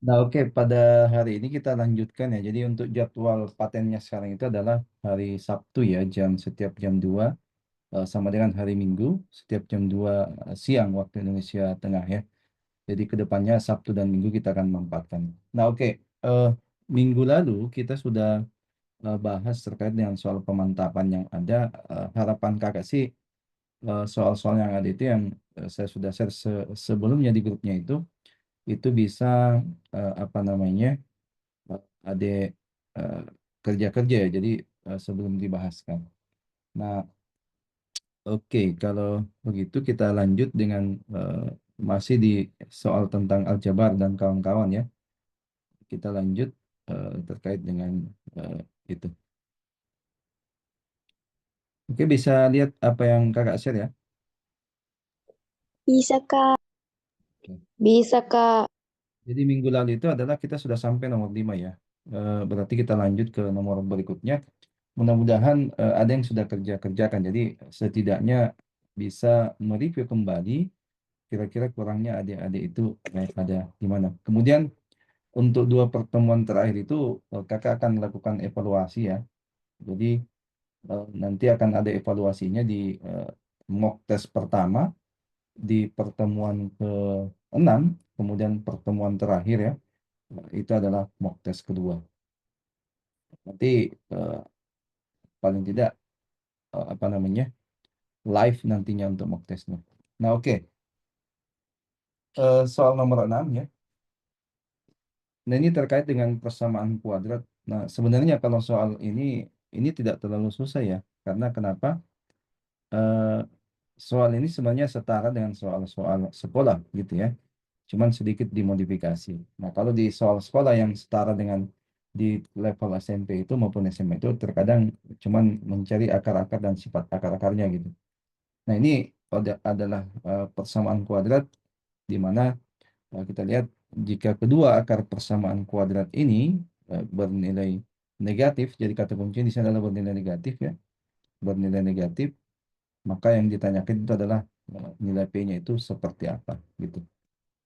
Nah, oke, pada hari ini kita lanjutkan ya. Jadi untuk jadwal patennya sekarang itu adalah hari Sabtu ya, setiap jam 2 sama dengan hari Minggu setiap jam 2 siang waktu Indonesia Tengah ya. Jadi kedepannya Sabtu dan Minggu kita akan menempatkan. Nah, oke, eh, minggu lalu kita sudah bahas terkait dengan soal pemantapan yang ada. Harapan kakak sih soal-soal yang ada itu yang saya sudah share sebelumnya di grupnya itu bisa apa namanya adik eh, kerja-kerja ya. Jadi sebelum dibahaskan. Nah, oke, kalau begitu kita lanjut dengan masih di soal tentang aljabar dan kawan-kawan ya. Kita lanjut terkait dengan eh, itu. Oke, bisa lihat apa yang kakak share ya. Bisa, Kak. Oke. Bisa, Kak. Jadi minggu lalu itu adalah kita sudah sampai nomor 5 ya. Berarti kita lanjut ke nomor berikutnya. Mudah-mudahan ada yang sudah kerja-kerjakan. Jadi setidaknya bisa mereview kembali kira-kira kurangnya adik-adik itu ada di mana. Kemudian untuk 2 pertemuan terakhir itu kakak akan melakukan evaluasi ya. Jadi nanti akan ada evaluasinya di mock test pertama, di pertemuan ke-6, kemudian pertemuan terakhir ya, itu adalah mock test kedua. Nanti eh, paling tidak apa namanya live nantinya untuk mock testnya. Nah, oke. Soal nomor 6 ya. Nah, ini terkait dengan persamaan kuadrat. Nah, sebenarnya kalau soal ini tidak terlalu susah ya. Karena kenapa? Eh, Soal ini sebenarnya setara dengan soal-soal sekolah gitu ya. Cuman sedikit dimodifikasi. Nah, kalau di soal sekolah yang setara dengan di level SMP itu maupun SMA itu terkadang cuman mencari akar-akar dan sifat akar-akarnya gitu. Nah, ini adalah persamaan kuadrat di mana kita lihat jika kedua akar persamaan kuadrat ini bernilai negatif, jadi kata kuncinya di sana adalah bernilai negatif ya, bernilai negatif, maka yang ditanyakan itu adalah nilai P-nya itu seperti apa gitu.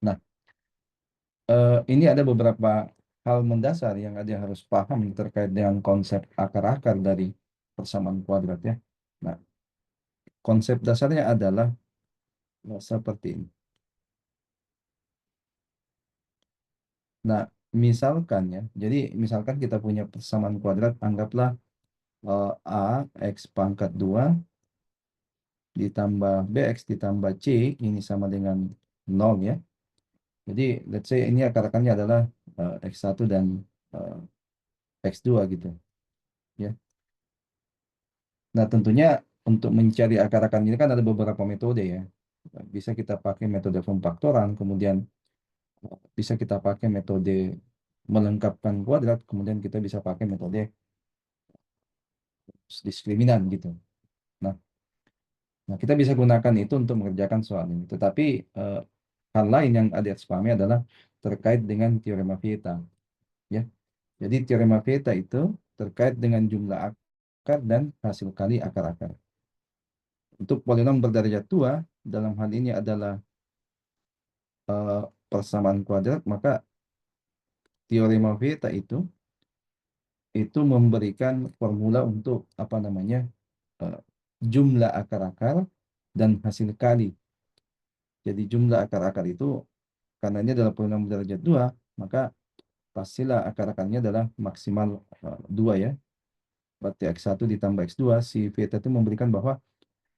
Nah, ini ada beberapa hal mendasar yang ada harus paham terkait dengan konsep akar-akar dari persamaan kuadrat ya. Nah, konsep dasarnya adalah seperti ini. Nah, misalkan ya, jadi misalkan kita punya persamaan kuadrat, anggaplah A X pangkat 2 ditambah BX ditambah C ini sama dengan 0 ya. Jadi let's say ini akar-akarnya adalah X1 dan eh, X2 gitu ya. Nah, tentunya untuk mencari akar-akar ini kan ada beberapa metode ya. Bisa kita pakai metode pemfaktoran, kemudian bisa kita pakai metode melengkapkan kuadrat, kemudian kita bisa pakai metode diskriminan gitu. Nah, Nah, kita bisa gunakan itu untuk mengerjakan soal ini. Tetapi eh, hal lain yang ada harus pahami adalah terkait dengan teorema Vieta. Ya, jadi teorema Vieta itu terkait dengan jumlah akar dan hasil kali akar-akar. Untuk polinom berderajat 2, dalam hal ini adalah eh, persamaan kuadrat, maka teorema Vieta itu memberikan formula untuk apa namanya eh, jumlah akar-akar dan hasil kali. Jadi jumlah akar-akar itu karena ini adalah polinom derajat 2, maka pastilah akar-akarnya adalah maksimal 2 ya. Berarti X1 ditambah X2, si Veta itu memberikan bahwa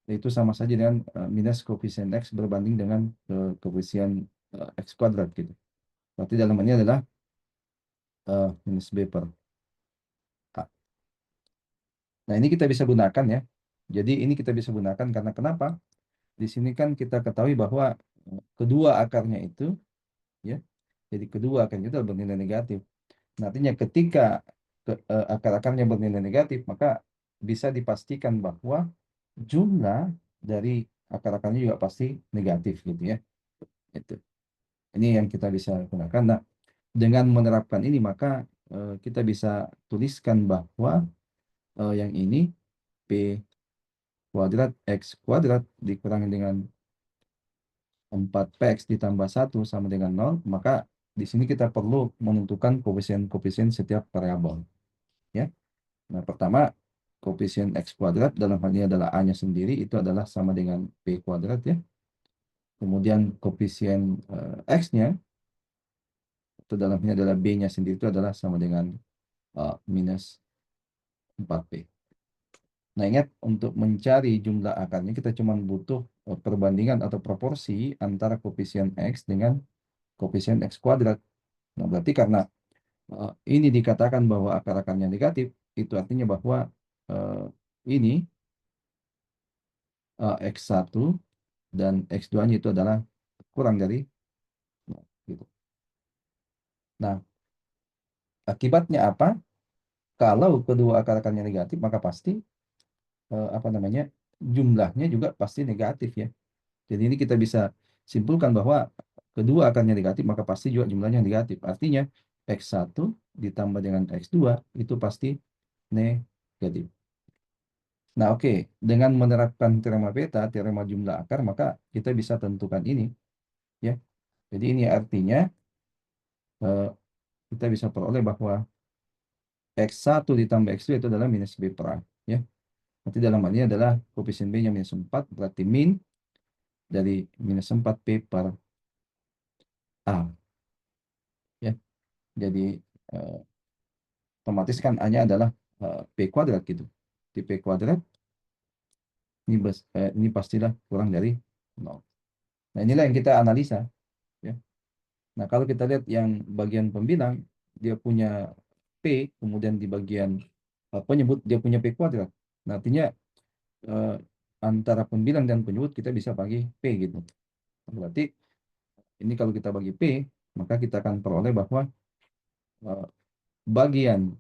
itu sama saja dengan minus koefisien X berbanding dengan koefisien X kuadrat gitu. Berarti dalam ini adalah minus B per A. Nah, ini kita bisa gunakan ya. Jadi ini kita bisa gunakan karena kenapa? Di sini kan kita ketahui bahwa kedua akarnya itu ya. Jadi kedua akarnya itu adalah bernilai negatif. Nah, artinya ketika akar-akarnya bernilai negatif, maka bisa dipastikan bahwa jumlah dari akar-akarnya juga pasti negatif gitu ya. Itu. Ini yang kita bisa gunakan. Nah, dengan menerapkan ini maka kita bisa tuliskan bahwa yang ini P kuadrat X kuadrat dikurangi dengan 4PX ditambah 1 sama dengan 0, maka di sini kita perlu menentukan koefisien-koefisien setiap variabel, ya. Nah, pertama, koefisien X kuadrat dalam hal ini adalah A-nya sendiri, itu adalah sama dengan B kuadrat, ya. Kemudian koefisien X-nya, itu dalam hal ini adalah B-nya sendiri, itu adalah sama dengan minus 4B. Nah, ingat, untuk mencari jumlah akarnya, kita cuma butuh perbandingan atau proporsi antara koefisien X dengan koefisien X kuadrat. Nah, berarti karena ini dikatakan bahwa akar-akarnya negatif, itu artinya bahwa eh, ini X1 dan X2-nya itu adalah kurang dari nol, gitu. Nah, akibatnya apa? Kalau kedua akar-akarnya negatif, maka pasti apa namanya, jumlahnya juga pasti negatif, ya. Jadi ini kita bisa simpulkan bahwa kedua akarnya negatif, maka pasti juga jumlahnya negatif. Artinya X1 ditambah dengan X2 itu pasti negatif. Nah, oke, dengan menerapkan teorema beta, teorema jumlah akar, maka kita bisa tentukan ini, ya. Jadi ini artinya eh, kita bisa peroleh bahwa X1 ditambah X2 itu adalah minus B per A, ya. Nanti dalam hal ini adalah koefisien B-nya minus 4, berarti min dari minus 4 P per A, ya. Jadi eh, otomatis kan A-nya adalah P kuadrat, gitu. Di P kuadrat, ini pastilah kurang dari 0. Nah, inilah yang kita analisa, ya. Nah, kalau kita lihat yang bagian pembilang, dia punya P, kemudian di bagian penyebut dia punya P kuadrat. Nah, artinya eh, antara pembilang dan penyebut kita bisa bagi P, gitu. Berarti ini kalau kita bagi P, maka kita akan peroleh bahwa eh, bagian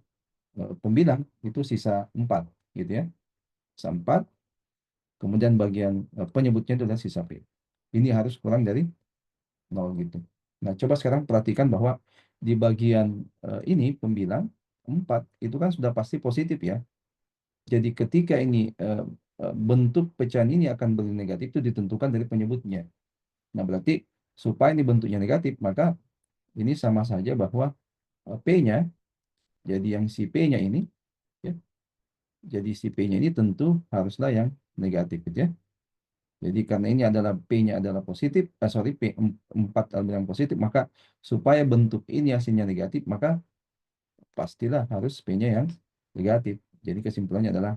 pembilang itu sisa 4, gitu, ya. Sisa 4, kemudian bagian penyebutnya itu adalah sisa P. Ini harus kurang dari 0, gitu. Nah, coba sekarang perhatikan bahwa di bagian ini pembilang 4 itu kan sudah pasti positif, ya. Jadi ketika ini bentuk pecahan ini akan bernegatif itu ditentukan dari penyebutnya. Nah, berarti supaya ini bentuknya negatif, maka ini sama saja bahwa P-nya, jadi yang si P-nya ini, ya, jadi si P-nya ini tentu haruslah yang negatif, gitu, ya. Jadi karena ini adalah P-nya adalah positif, sorry, P4 adalah yang positif, maka supaya bentuk ini hasilnya negatif, maka pastilah harus P-nya yang negatif. Jadi kesimpulannya adalah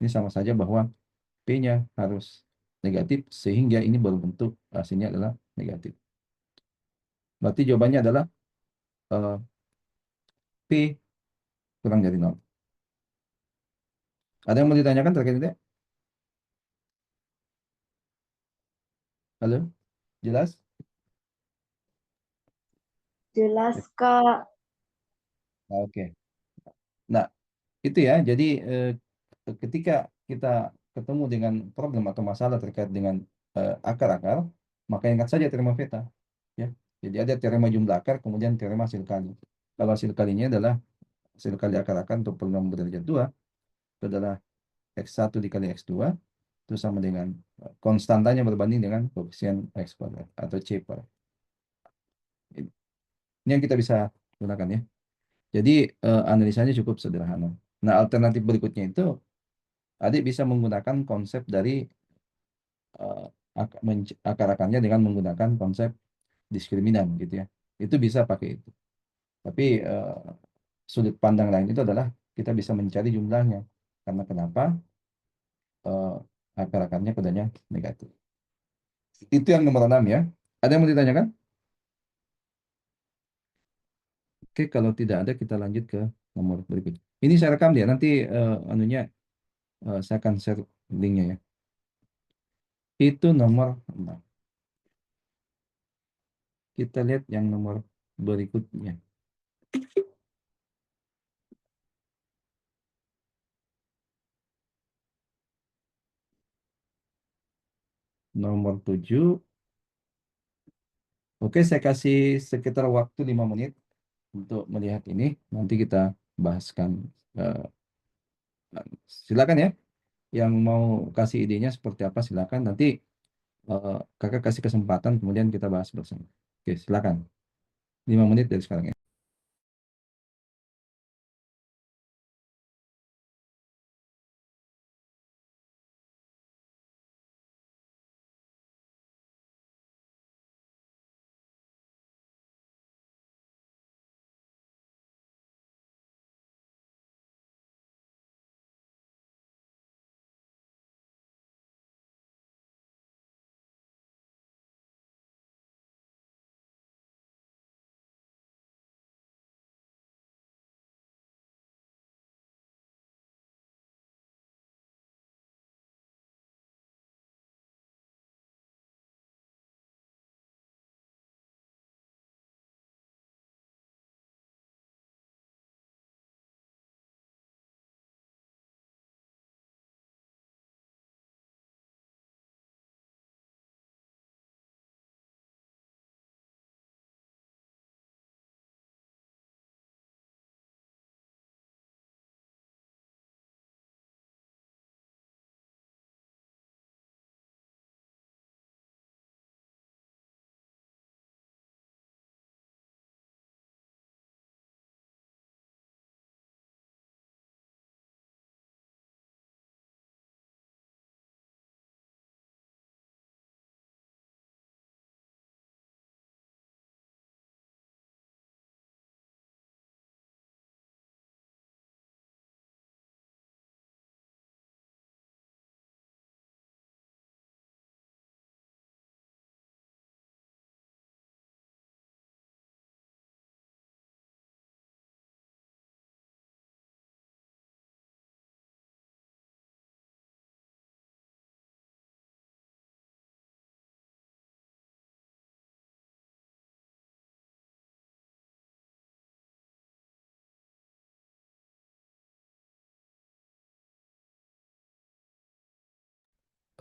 ini sama saja bahwa P-nya harus negatif sehingga ini berbentuk hasilnya adalah negatif. Berarti jawabannya adalah eh, P kurang dari 0. Ada yang mau ditanyakan terkait itu? Halo? Jelas? Jelas, Kak. Oke. Nah, itu, ya. Jadi ketika kita ketemu dengan problem atau masalah terkait dengan akar-akar, maka ingat saja teorema Theta, ya. Jadi ada teorema jumlah akar, kemudian teorema hasil kali. Kalau hasil kalinya adalah hasil kali akar-akar untuk polinom berderajat 2, itu adalah X1 dikali X2, itu sama dengan konstantanya berbanding dengan koefisien X kuadrat atau C kuadrat. Ini yang kita bisa gunakan, ya. Jadi analisanya cukup sederhana. Nah, alternatif berikutnya itu adik bisa menggunakan konsep dari akar-akarnya dengan menggunakan konsep diskriminan, gitu, ya. Itu bisa pakai itu. Tapi sudut pandang lain itu adalah kita bisa mencari jumlahnya. Karena kenapa? Eh, akar-akarnya kodenya negatif. Itu yang nomor 6, ya. Ada yang mau ditanyakan? Oke, kalau tidak ada kita lanjut ke nomor berikutnya. Ini saya rekam dia, nanti anunya saya akan share linknya, ya. Itu nomor 6. Kita lihat yang nomor berikutnya. Nomor 7. Oke, saya kasih sekitar waktu 5 menit untuk melihat ini. Nanti kita bahaskan. eh, Silakan, ya. Yang mau kasih idenya seperti apa, silakan. Nanti kakak kasih kesempatan, kemudian kita bahas bersama. Oke, silakan. 5 menit dari sekarang ya.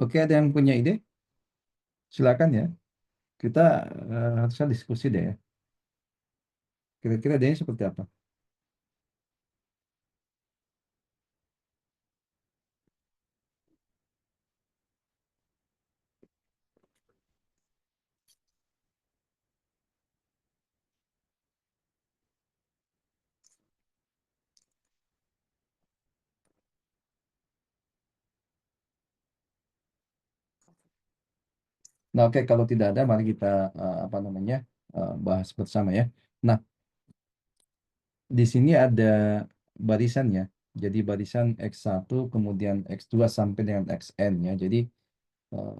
Oke, ada yang punya ide? Silakan ya. Kita harusnya diskusi deh ya. Kira-kira idenya seperti apa? Nah, oke, kalau tidak ada, mari kita apa namanya bahas bersama ya. Nah, di sini ada barisan ya. Jadi barisan X1 kemudian X2 sampai dengan Xn ya. Jadi eh,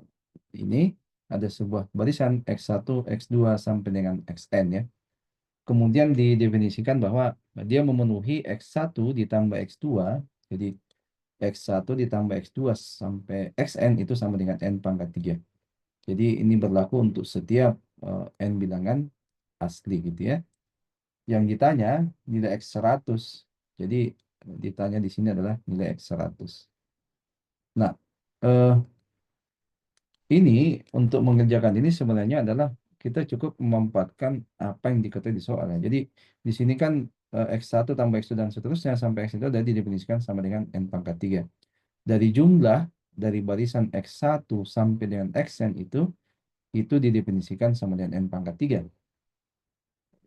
ini ada sebuah barisan X1, X2 sampai dengan Xn ya. Kemudian didefinisikan bahwa dia memenuhi X1 ditambah X2. Jadi X1 ditambah X2 sampai Xn itu sama dengan N pangkat 3. Jadi ini berlaku untuk setiap N bilangan asli gitu ya. Yang ditanya nilai X 100. Jadi ditanya di sini adalah nilai X 100. Nah, eh, ini untuk mengerjakan ini sebenarnya adalah kita cukup memanfaatkan apa yang diketahui di soalnya. Jadi di sini kan X1 tambah X2 dan seterusnya sampai X itu sudah didefinisikan sama dengan N pangkat 3. Dari jumlah dari barisan X1 sampai dengan Xn itu didefinisikan sama dengan N pangkat 3.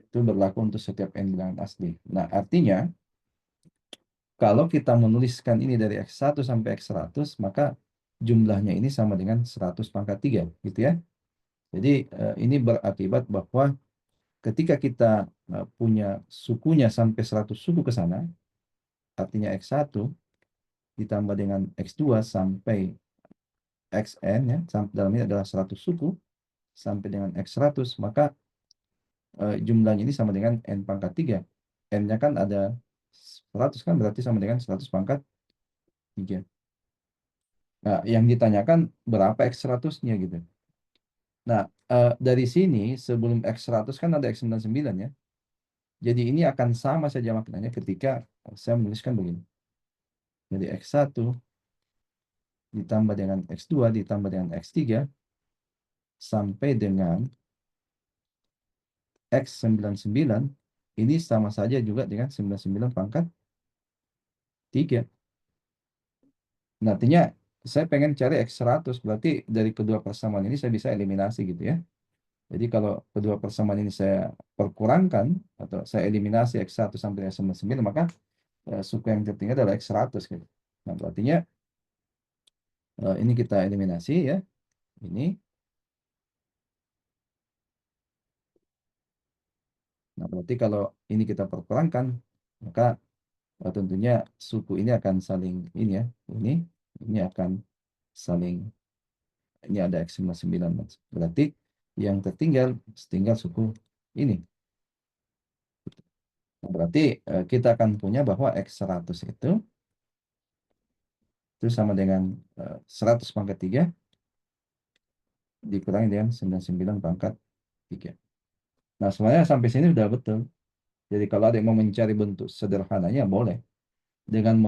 Itu berlaku untuk setiap N bilangan asli. Nah, artinya kalau kita menuliskan ini dari X1 sampai X100, maka jumlahnya ini sama dengan 100 pangkat 3, gitu ya. Jadi ini berakibat bahwa ketika kita punya sukunya sampai 100 suku ke sana, artinya X1 ditambah dengan X2 sampai Xn ya, dalam ini adalah 100 suku sampai dengan X100, maka jumlahnya ini sama dengan N pangkat 3. N-nya kan ada 100 kan berarti sama dengan 100 pangkat 3. Nah, yang ditanyakan berapa X100-nya gitu. Nah, dari sini sebelum X100 kan ada X99 ya. Jadi ini akan sama saja maknanya ketika saya menuliskan begini. Jadi X1 ditambah dengan X2 ditambah dengan X3 sampai dengan X99 ini sama saja juga dengan 99 pangkat 3. Nah, artinya saya pengen cari X100 berarti dari kedua persamaan ini saya bisa eliminasi gitu ya. Jadi kalau kedua persamaan ini saya perkurangkan atau saya eliminasi X1 sampai dengan 99, maka suku yang tertinggal adalah X100 gitu. Nah, berartinya ini kita eliminasi ya. Ini. Nah, berarti kalau ini kita perkurangkan, maka tentunya suku ini akan saling ini ya. Ini akan saling, ini ada X99. Berarti yang tinggal suku ini. Nah, berarti kita akan punya bahwa X100 itu sama dengan 100 pangkat 3 dikurangi dengan 99 pangkat 3. Nah, sebenarnya sampai sini sudah betul. Jadi kalau ada yang mau mencari bentuk sederhananya boleh dengan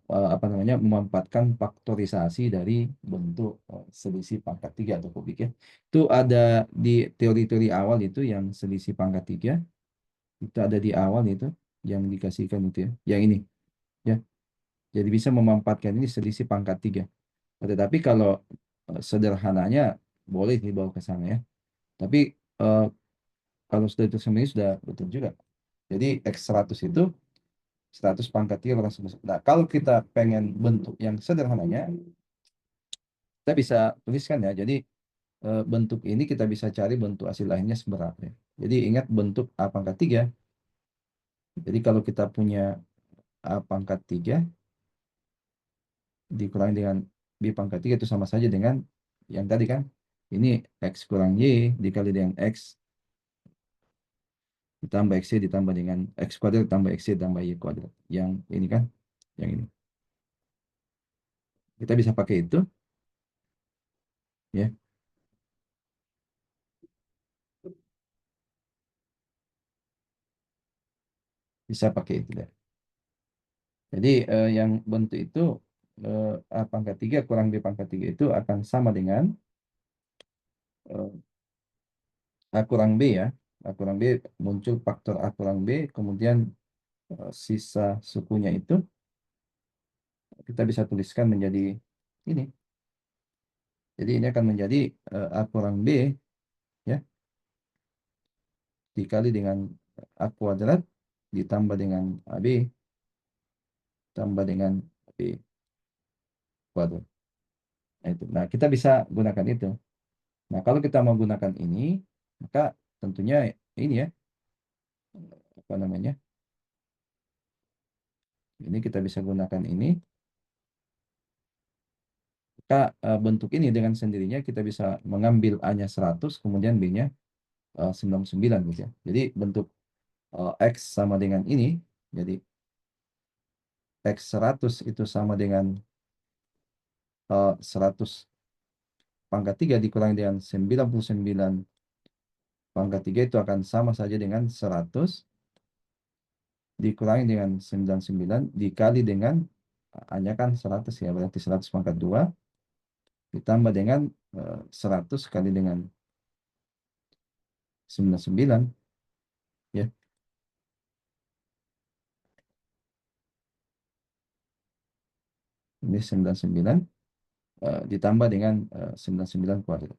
apa namanya, memanfaatkan faktorisasi dari bentuk selisih pangkat 3 atau kubik ya. Itu ada di teori-teori awal itu yang selisih pangkat 3 itu ada di awal itu yang dikasihkan itu ya. Yang ini ya. Jadi bisa memanfaatkan ini selisih pangkat 3. Tetapi kalau sederhananya boleh dibawa ke sana ya. Tapi eh, kalau sudah itu sebenarnya sudah betul juga. Jadi X100 itu 100 pangkat 3 kurang 11. Nah, kalau kita pengen bentuk yang sederhananya, kita bisa tuliskan ya. Jadi bentuk ini kita bisa cari bentuk hasil lainnya seberapa ya. Jadi ingat bentuk A pangkat 3. Jadi kalau kita punya A pangkat 3 dikurangi dengan B pangkat 3 itu sama saja dengan yang tadi kan. Ini X kurang Y dikali dengan X ditambah X ditambah dengan X kuadrat ditambah X ditambah Y kuadrat. Yang ini kan, yang ini. Kita bisa pakai itu ya, bisa pakai itu deh. Jadi yang bentuk itu A pangkat 3 kurang B pangkat 3 itu akan sama dengan A kurang B ya. A kurang B muncul faktor A kurang B, kemudian sisa sukunya itu kita bisa tuliskan menjadi ini. Jadi ini akan menjadi A kurang B ya, dikali dengan A kuadrat ditambah dengan AB tambah dengan B kuadrat. Nah, itu. Nah, kita bisa gunakan itu. Nah, kalau kita mau gunakan ini, maka tentunya ini ya, apa namanya? Ini kita bisa gunakan ini. Maka bentuk ini dengan sendirinya kita bisa mengambil A-nya 100, kemudian B-nya 99 gitu ya. Jadi bentuk X sama dengan ini. Jadi X 100 itu sama dengan 100 pangkat 3 dikurangi dengan 99 pangkat 3 itu akan sama saja dengan 100 dikurangi dengan 99 dikali dengan hanya kan 100 ya, berarti 100 pangkat 2 ditambah dengan 100 kali dengan 99 ya. Ini 99 ditambah dengan 99 kuadrat.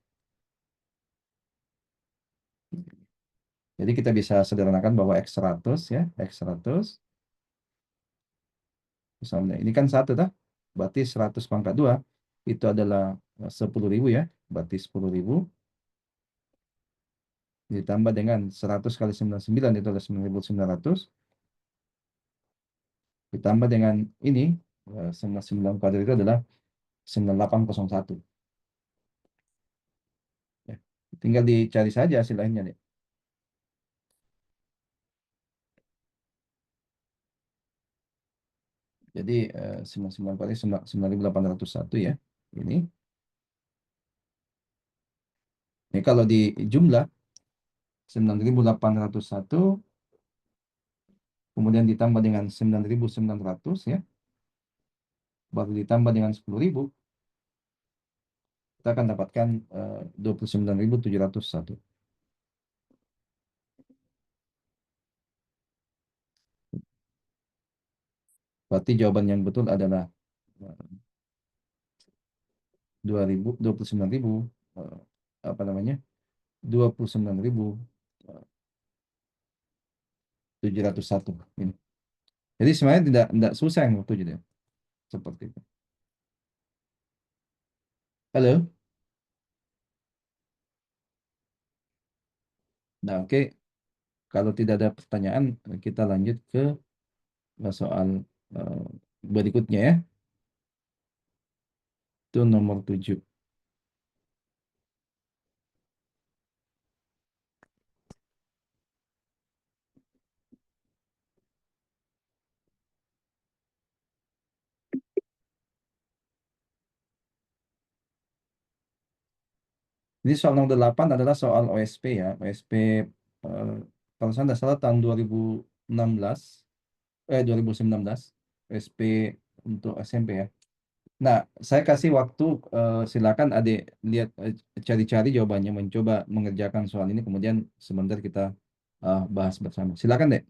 Jadi kita bisa sederhanakan bahwa X100 ya, X100 misalnya ini kan 1 tah? Berarti 100 pangkat 2 itu adalah 10.000 ya. Berarti 10.000 ditambah dengan 100 kali 99 itu adalah 9.900 ditambah dengan ini 99 kuadrat itu adalah 9801 ya. Tinggal dicari saja hasil lainnya deh. Jadi 99 kali 9801 ya. Ini kalau di jumlah 9801 kemudian ditambah dengan 9900 ya, baru ditambah dengan 10.000 kita akan dapatkan 29.701. Berarti jawaban yang betul adalah 29.000 apa namanya? 29.701 ini. Jadi sebenarnya tidak susah yang waktu jadi seperti itu. Halo. Nah, oke. Kalau tidak ada pertanyaan, kita lanjut ke soal eh, berikutnya ya. Itu nomor 7. Ini soal nomor 8 adalah soal OSP ya. OSP eh, kalau saya tidak salah tahun 2016, 2019, OSP untuk SMP ya. Nah, saya kasih waktu, silakan adik lihat, cari-cari jawabannya, mencoba mengerjakan soal ini, kemudian sebentar kita bahas bersama. Silakan dek.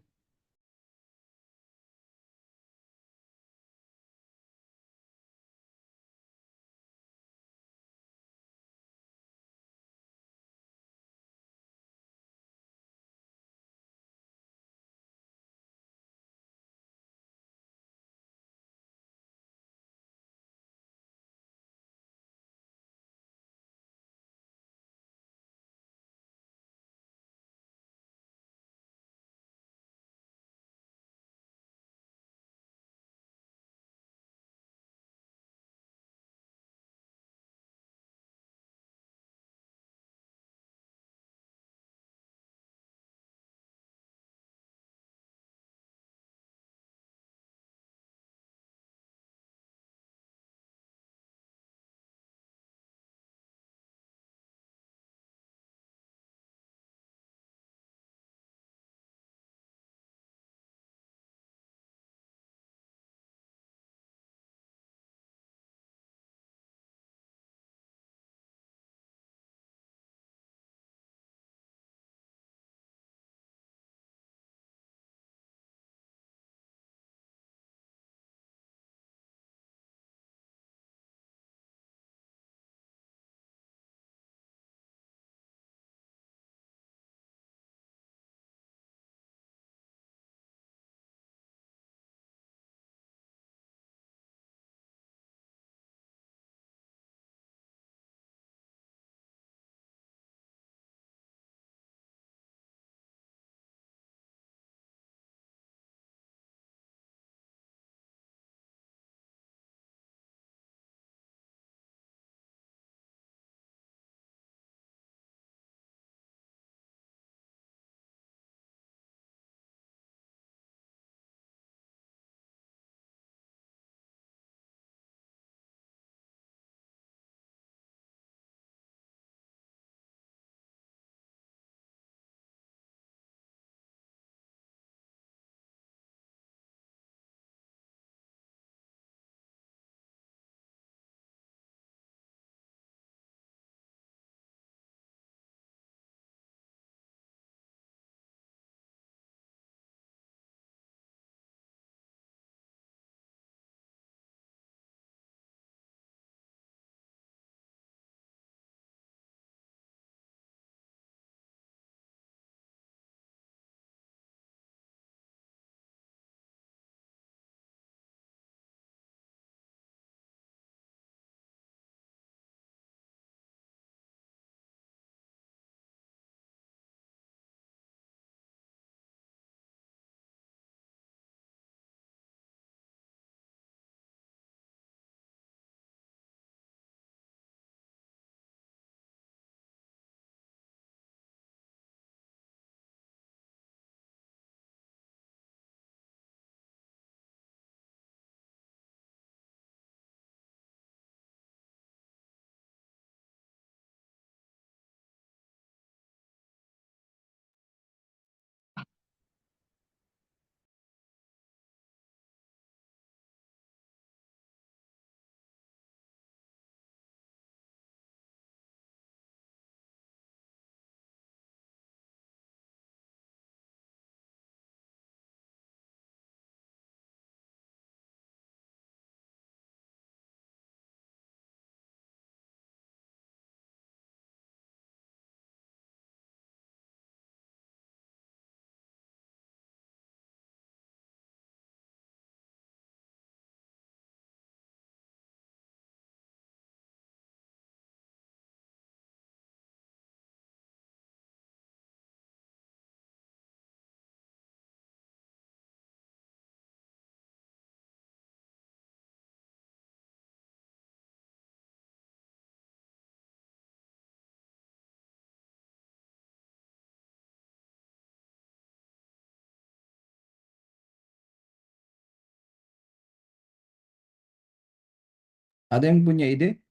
Ada yang punya ide?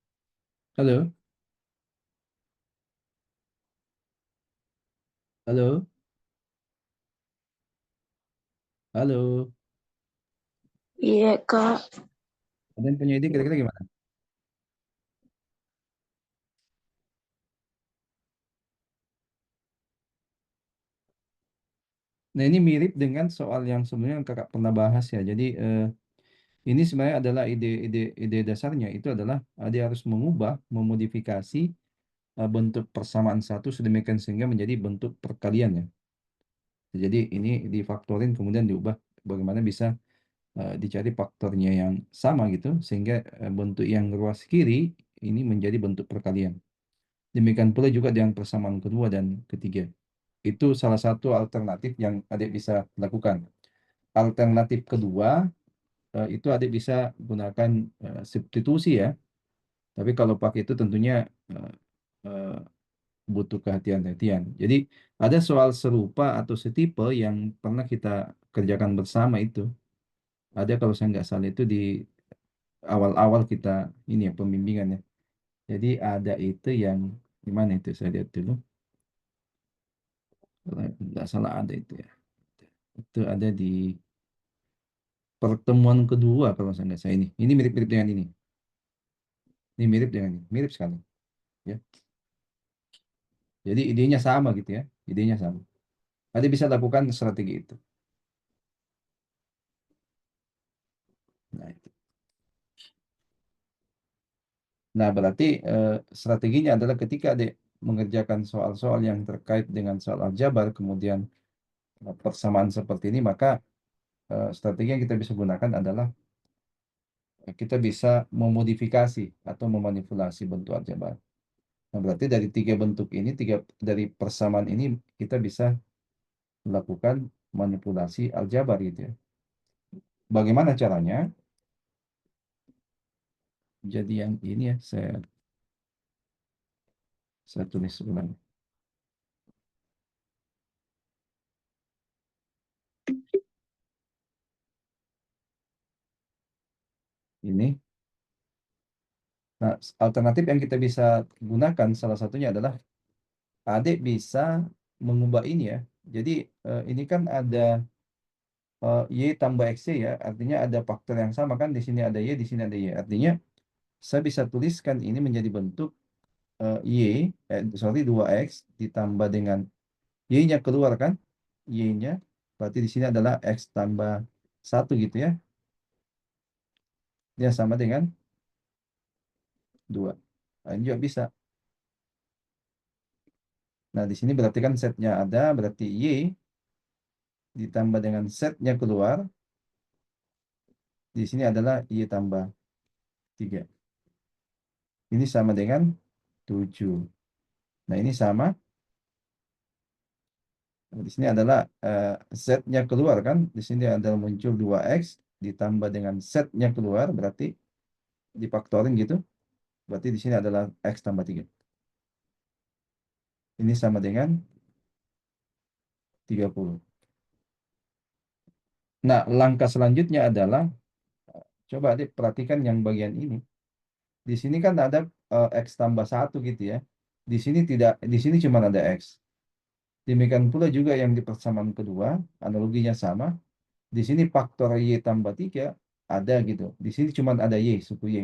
Halo? Halo? Halo? Iya, Kak. Ada yang punya ide kira-kira gimana? Nah, ini mirip dengan soal yang sebelumnya yang kakak pernah bahas ya. Jadi ini sebenarnya adalah ide dasarnya itu adalah dia harus mengubah, memodifikasi bentuk persamaan satu sedemikian sehingga menjadi bentuk perkalian ya. Jadi ini difaktorin kemudian diubah bagaimana bisa dicari faktornya yang sama gitu sehingga bentuk yang ruas kiri ini menjadi bentuk perkalian. Demikian pula juga dengan persamaan kedua dan ketiga. Itu salah satu alternatif yang adik bisa lakukan. Alternatif kedua itu adik bisa gunakan substitusi ya. Tapi kalau pakai itu tentunya eh, eh, butuh kehati-hatian. Jadi ada soal serupa atau setipe yang pernah kita kerjakan bersama itu. Ada kalau saya nggak salah itu di awal-awal kita ini ya pembimbingan ya. Jadi ada itu yang gimana itu saya lihat dulu. Kalau nggak salah ada itu ya. Itu ada di pertemuan kedua kalau saya nggak salah ini. Ini mirip-mirip dengan ini. Ini mirip dengan ini. Mirip sekali. Ya. Jadi idenya sama gitu ya. Idenya sama. Ada bisa lakukan strategi itu. Nah, itu. Nah, berarti strateginya adalah ketika adik mengerjakan soal-soal yang terkait dengan soal aljabar, kemudian persamaan seperti ini, maka strategi yang kita bisa gunakan adalah kita bisa memodifikasi atau memanipulasi bentuk aljabar. Nah, berarti dari tiga bentuk ini, dari persamaan ini, kita bisa melakukan manipulasi aljabar gitu ya. Bagaimana caranya? Jadi yang ini ya, saya tulis ulang. Ini. Nah, alternatif yang kita bisa gunakan salah satunya adalah adik bisa mengubah ini ya. Jadi ini kan ada Y tambah XY ya, artinya ada faktor yang sama kan, di sini ada Y, di sini ada Y. Artinya saya bisa tuliskan ini menjadi bentuk Y, sorry 2X ditambah dengan Y-nya keluar kan, Y-nya, berarti di sini adalah X tambah 1 gitu ya, dia sama dengan 2. Nah, ini juga bisa. Nah, di sini berarti kan setnya ada, berarti Y ditambah dengan setnya keluar, di sini adalah Y tambah 3. Ini sama dengan 7. Nah, ini sama. Di sini adalah Z-nya keluar kan. Di sini adalah muncul 2X ditambah dengan Z-nya keluar. Berarti difaktorin gitu. Berarti di sini adalah X tambah 3. Ini sama dengan 30. Nah, langkah selanjutnya adalah, coba adik perhatikan yang bagian ini. Di sini kan ada X tambah 1 gitu ya. Di sini tidak, di sini cuma ada X. Demikian pula juga yang di persamaan kedua, analoginya sama. Di sini faktor Y tambah 3 ada gitu. Di sini cuma ada Y, suku Y.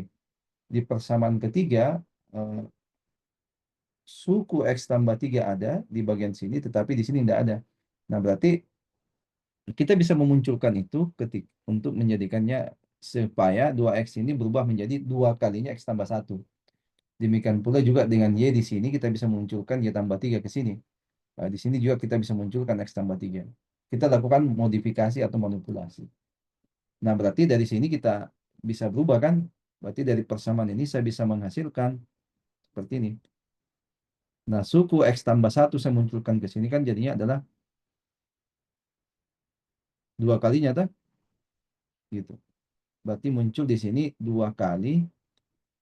Di persamaan ketiga, eh, suku X tambah 3 ada di bagian sini, tetapi di sini tidak ada. Nah, berarti kita bisa memunculkan itu untuk menjadikannya supaya 2X ini berubah menjadi 2 kalinya X tambah 1. Demikian pula juga dengan Y di sini kita bisa munculkan Y tambah 3 ke sini. Nah, di sini juga kita bisa munculkan X tambah 3. Kita lakukan modifikasi atau manipulasi. Nah, berarti dari sini kita bisa berubah kan? Berarti dari persamaan ini saya bisa menghasilkan seperti ini. Nah, suku X tambah 1 saya munculkan ke sini kan jadinya adalah 2 kalinya, tak? Gitu. Berarti muncul di sini 2 kali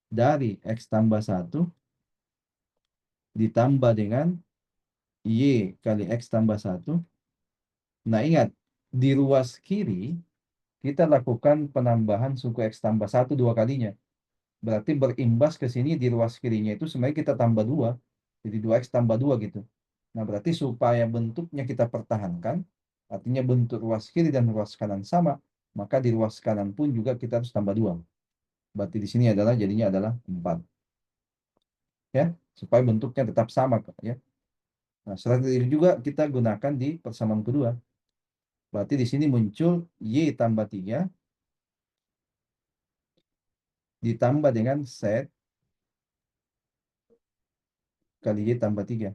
dari X tambah 1 ditambah dengan Y kali X tambah 1. Nah, ingat, di ruas kiri kita lakukan penambahan suku X tambah 1 2 kalinya. berarti berimbas ke sini di ruas kirinya itu sebenarnya kita tambah 2. Jadi 2x tambah 2 gitu. Nah, berarti supaya bentuknya kita pertahankan, artinya bentuk ruas kiri dan ruas kanan sama, maka di ruas kanan pun juga kita harus tambah 2. Berarti di sini adalah jadinya adalah 4. Ya, supaya bentuknya tetap sama, ya. Nah, strategi ini juga kita gunakan di persamaan kedua. Berarti di sini muncul Y tambah 3 ditambah dengan Z kali Y tambah 3.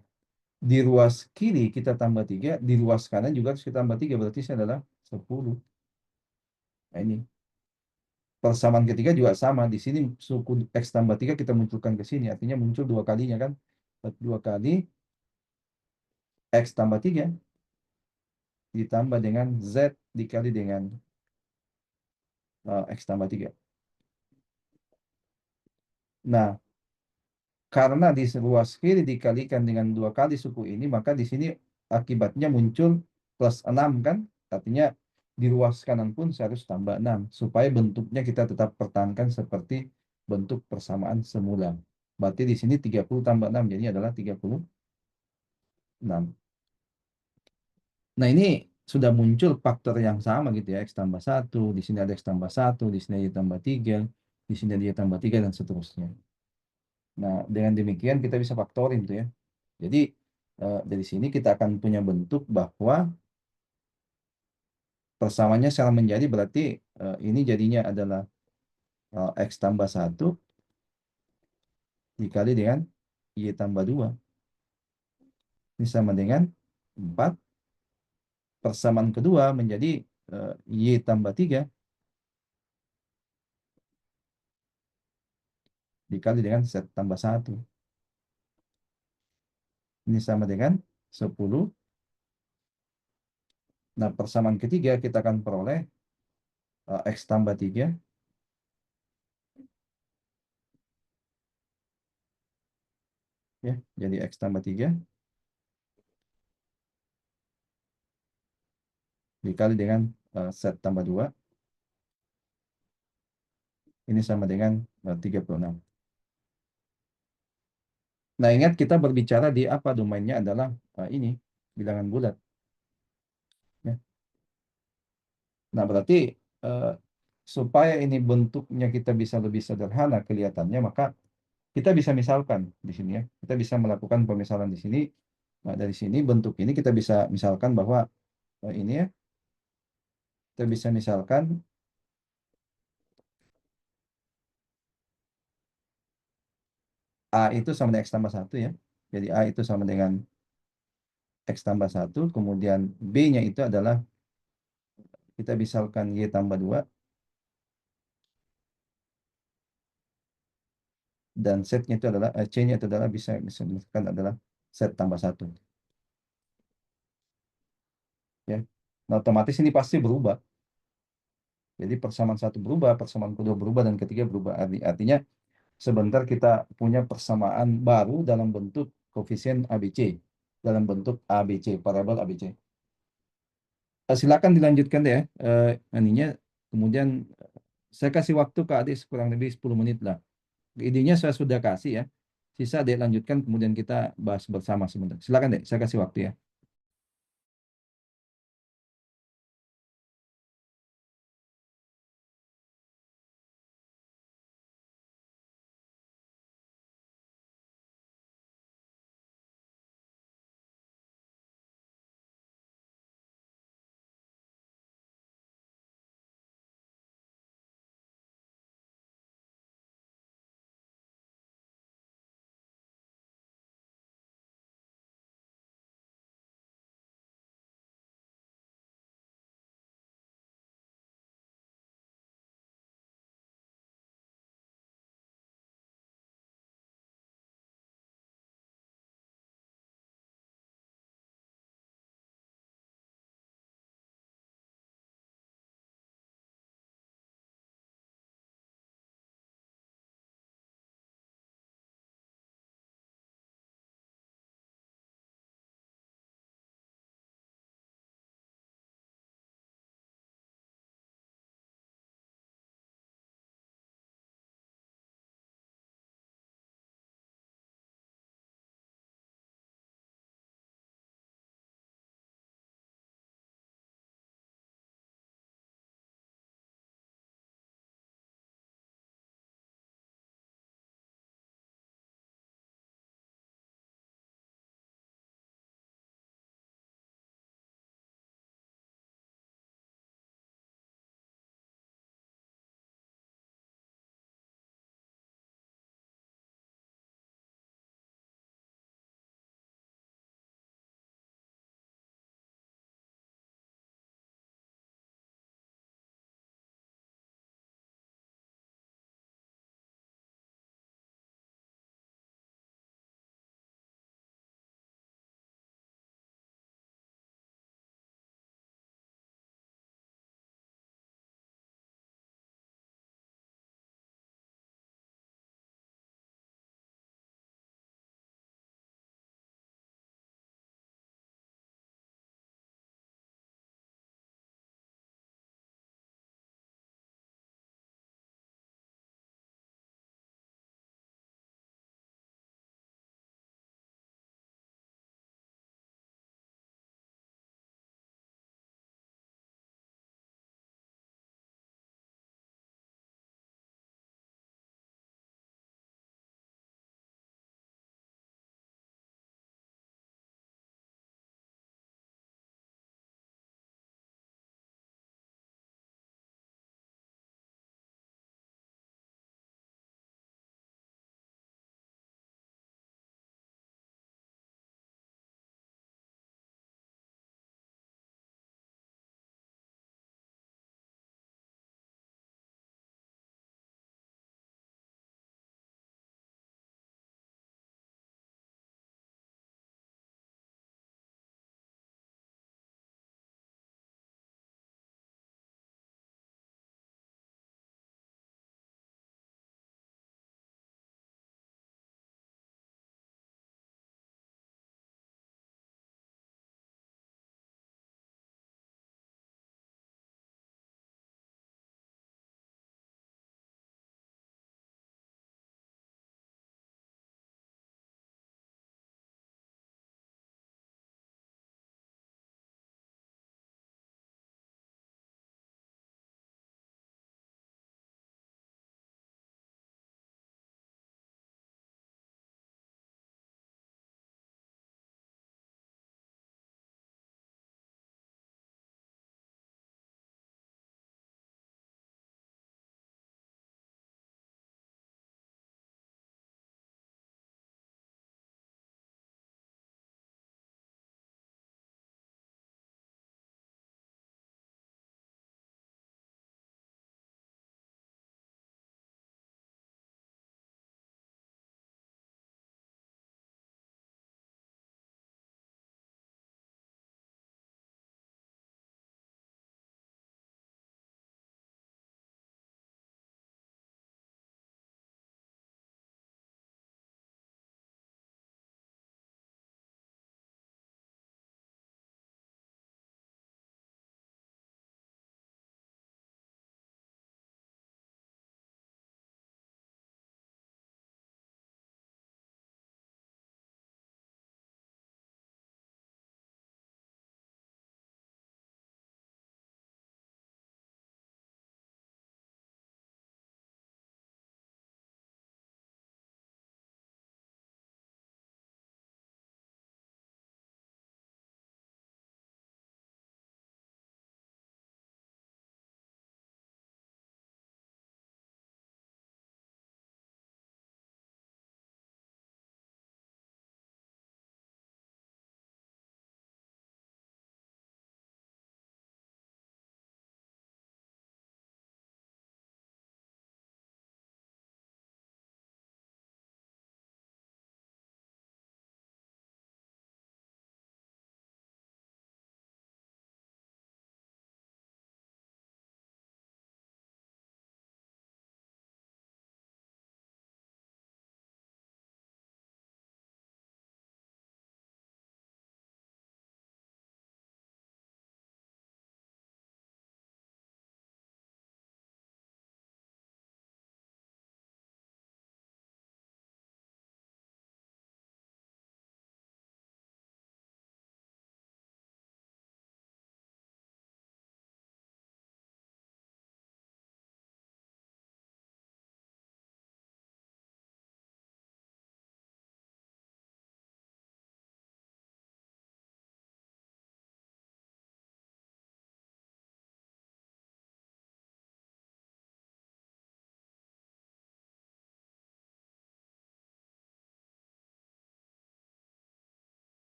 Di ruas kiri kita tambah 3, di ruas kanan juga harus kita tambah 3. Berarti ini adalah 10. Nah, ini. Persamaan ketiga juga sama. Di sini suku X tambah 3 kita munculkan ke sini. Artinya muncul 2 kalinya kan. 2 kali X tambah 3 ditambah dengan Z dikali dengan X tambah 3. Nah, karena di ruas kiri dikalikan dengan 2 kali suku ini, maka di sini akibatnya muncul plus 6 kan? Artinya di ruas kanan pun saya harus tambah 6 supaya bentuknya kita tetap pertahankan seperti bentuk persamaan semula. Berarti di sini 30 tambah 6 jadi adalah 36. Nah, ini sudah muncul faktor yang sama gitu ya, X tambah 1, di sini ada X tambah 1, di sini ada tambah 3, di sini ada tambah 3 dan seterusnya. Nah, dengan demikian kita bisa faktorin tuh ya. Jadi dari sini kita akan punya bentuk bahwa persamaannya secara menjadi berarti ini jadinya adalah X tambah 1 dikali dengan Y tambah 2. Ini sama dengan 4. Persamaan kedua menjadi Y tambah 3 dikali dengan Z tambah 1. Ini sama dengan 10. Nah, persamaan ketiga kita akan peroleh X tambah 3 ya, jadi X tambah 3 dikali dengan Z tambah 2. Ini sama dengan 36. Nah, ingat kita berbicara di apa domainnya adalah ini bilangan bulat. Ya. Nah, berarti eh, supaya ini bentuknya kita bisa lebih sederhana kelihatannya, maka kita bisa misalkan di sini ya. Kita bisa melakukan pemisalan di sini. Nah, dari sini bentuk ini kita bisa misalkan bahwa ini ya, kita bisa misalkan A itu sama dengan X tambah 1 ya. Jadi A itu sama dengan X tambah 1, kemudian B-nya itu adalah kita misalkan Y tambah 2, dan Z-nya itu adalah, C-nya itu adalah bisa misalkan adalah Z tambah 1. Ya. Nah, otomatis ini pasti berubah. Jadi persamaan satu berubah, persamaan kedua berubah, dan ketiga berubah. Artinya sebentar kita punya persamaan baru dalam bentuk koefisien ABC, dalam bentuk ABC, parabol ABC. Silakan dilanjutkan deh ya, ininya. Kemudian saya kasih waktu ke adik kurang lebih 10 menit lah. Idenya saya sudah kasih ya. Sisa adik lanjutkan, kemudian kita bahas bersama sebentar. Silakan deh, saya kasih waktu ya.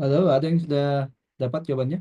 Halo, ada yang sudah dapat jawabannya?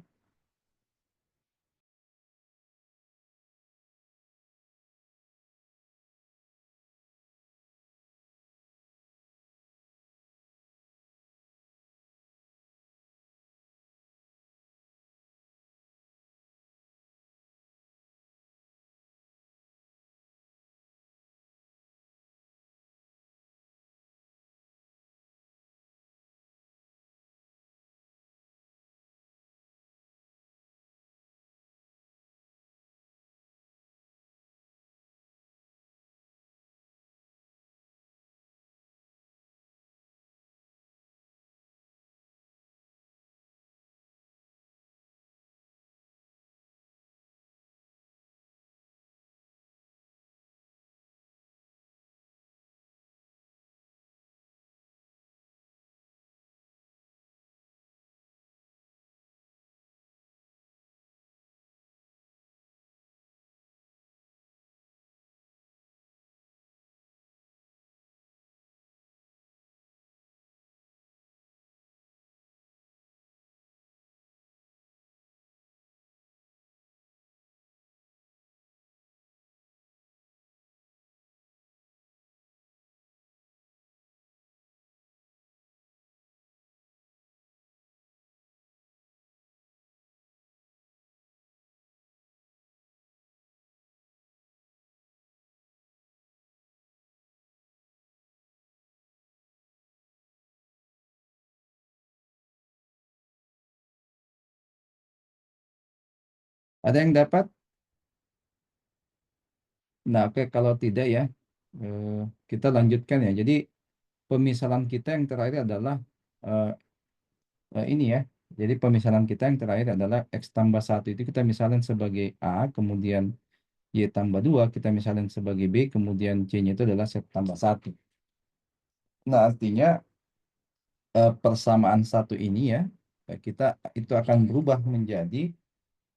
Ada yang dapat? Nah, oke, kalau tidak ya, eh, kita lanjutkan ya. Jadi pemisalan kita yang terakhir adalah eh, ini ya. Jadi pemisalan kita yang terakhir adalah X tambah satu itu kita misalin sebagai A, kemudian Y tambah 2 kita misalin sebagai B, kemudian C-nya itu adalah Z tambah satu. Nah, artinya persamaan satu ini ya, kita itu akan berubah menjadi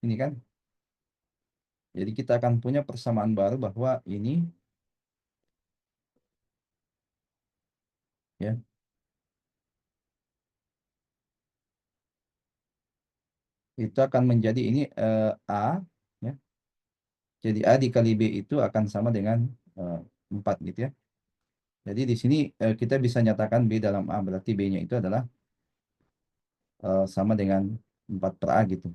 ini kan. Jadi kita akan punya persamaan baru bahwa ini ya, itu akan menjadi ini A ya. Jadi A dikali B itu akan sama dengan 4 gitu ya. Jadi di sini kita bisa nyatakan B dalam A, berarti B-nya itu adalah sama dengan 4 per A gitu.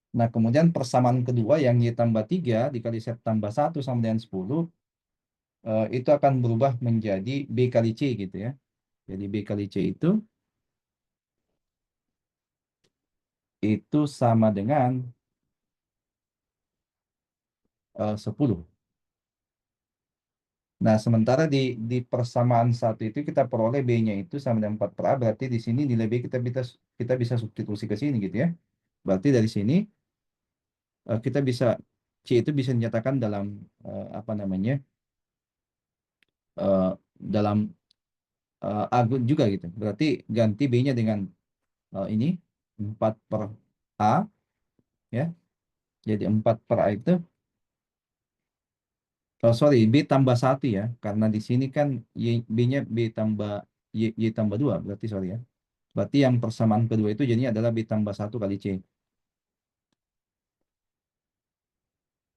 Nah, kemudian persamaan kedua yang Y tambah 3 dikali Z tambah satu sama dengan 10, itu akan berubah menjadi B kali C gitu ya. Jadi B kali C itu sama dengan 10. Nah, sementara di persamaan satu itu kita peroleh B-nya itu sama dengan 4 per A, berarti di sini nilai B kita bisa substitusi ke sini gitu ya. Berarti dari sini kita bisa C itu bisa dinyatakan dalam apa namanya? eh, dalam A juga gitu. Berarti ganti B-nya dengan ini 4 per A ya. Jadi 4 per A itu sorry, B tambah satu ya. Karena di sini kan B-nya B tambah Y tambah 2 berarti sorry ya. Berarti yang persamaan kedua itu jadinya adalah B tambah satu kali C.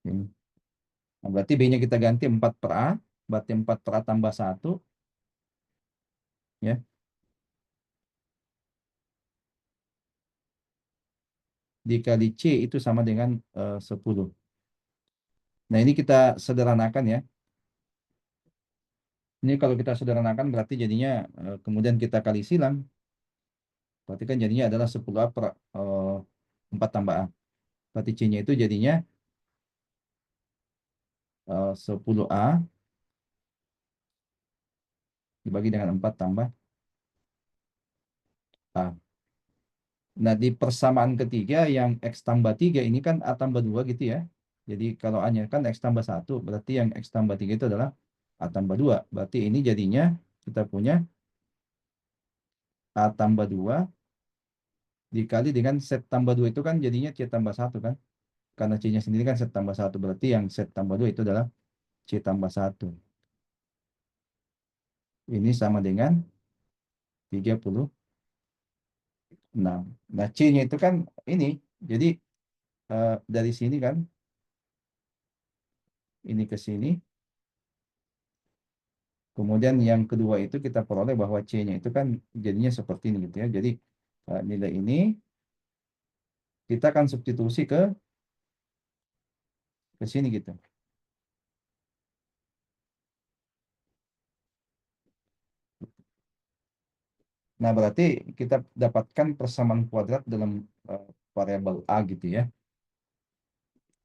Hmm. Nah, berarti B-nya kita ganti 4 per A. Berarti 4 per A tambah satu ya. Dikali C itu sama dengan 10. Nah, ini kita sederhanakan ya. Ini kalau kita sederhanakan berarti jadinya kemudian kita kali silang. Berarti kan jadinya adalah 10A per 4 tambah A. Berarti C-nya itu jadinya 10A dibagi dengan 4 tambah A. Nah, di persamaan ketiga yang X tambah 3 ini kan A tambah 2 gitu ya. Jadi kalau A-nya kan X tambah satu, berarti yang X tambah 3 itu adalah A tambah 2. Berarti ini jadinya kita punya A tambah 2 dikali dengan Z tambah 2 itu kan jadinya C tambah satu kan. Karena C-nya sendiri kan Z tambah satu, berarti yang Z tambah 2 itu adalah C tambah satu. Ini sama dengan 36. Nah, C-nya itu kan ini. Jadi dari sini kan, ini ke sini. Kemudian yang kedua itu kita peroleh bahwa C-nya itu kan jadinya seperti ini gitu ya. Jadi nilai ini kita akan substitusi ke sini gitu. Nah, berarti kita dapatkan persamaan kuadrat dalam variabel A gitu ya.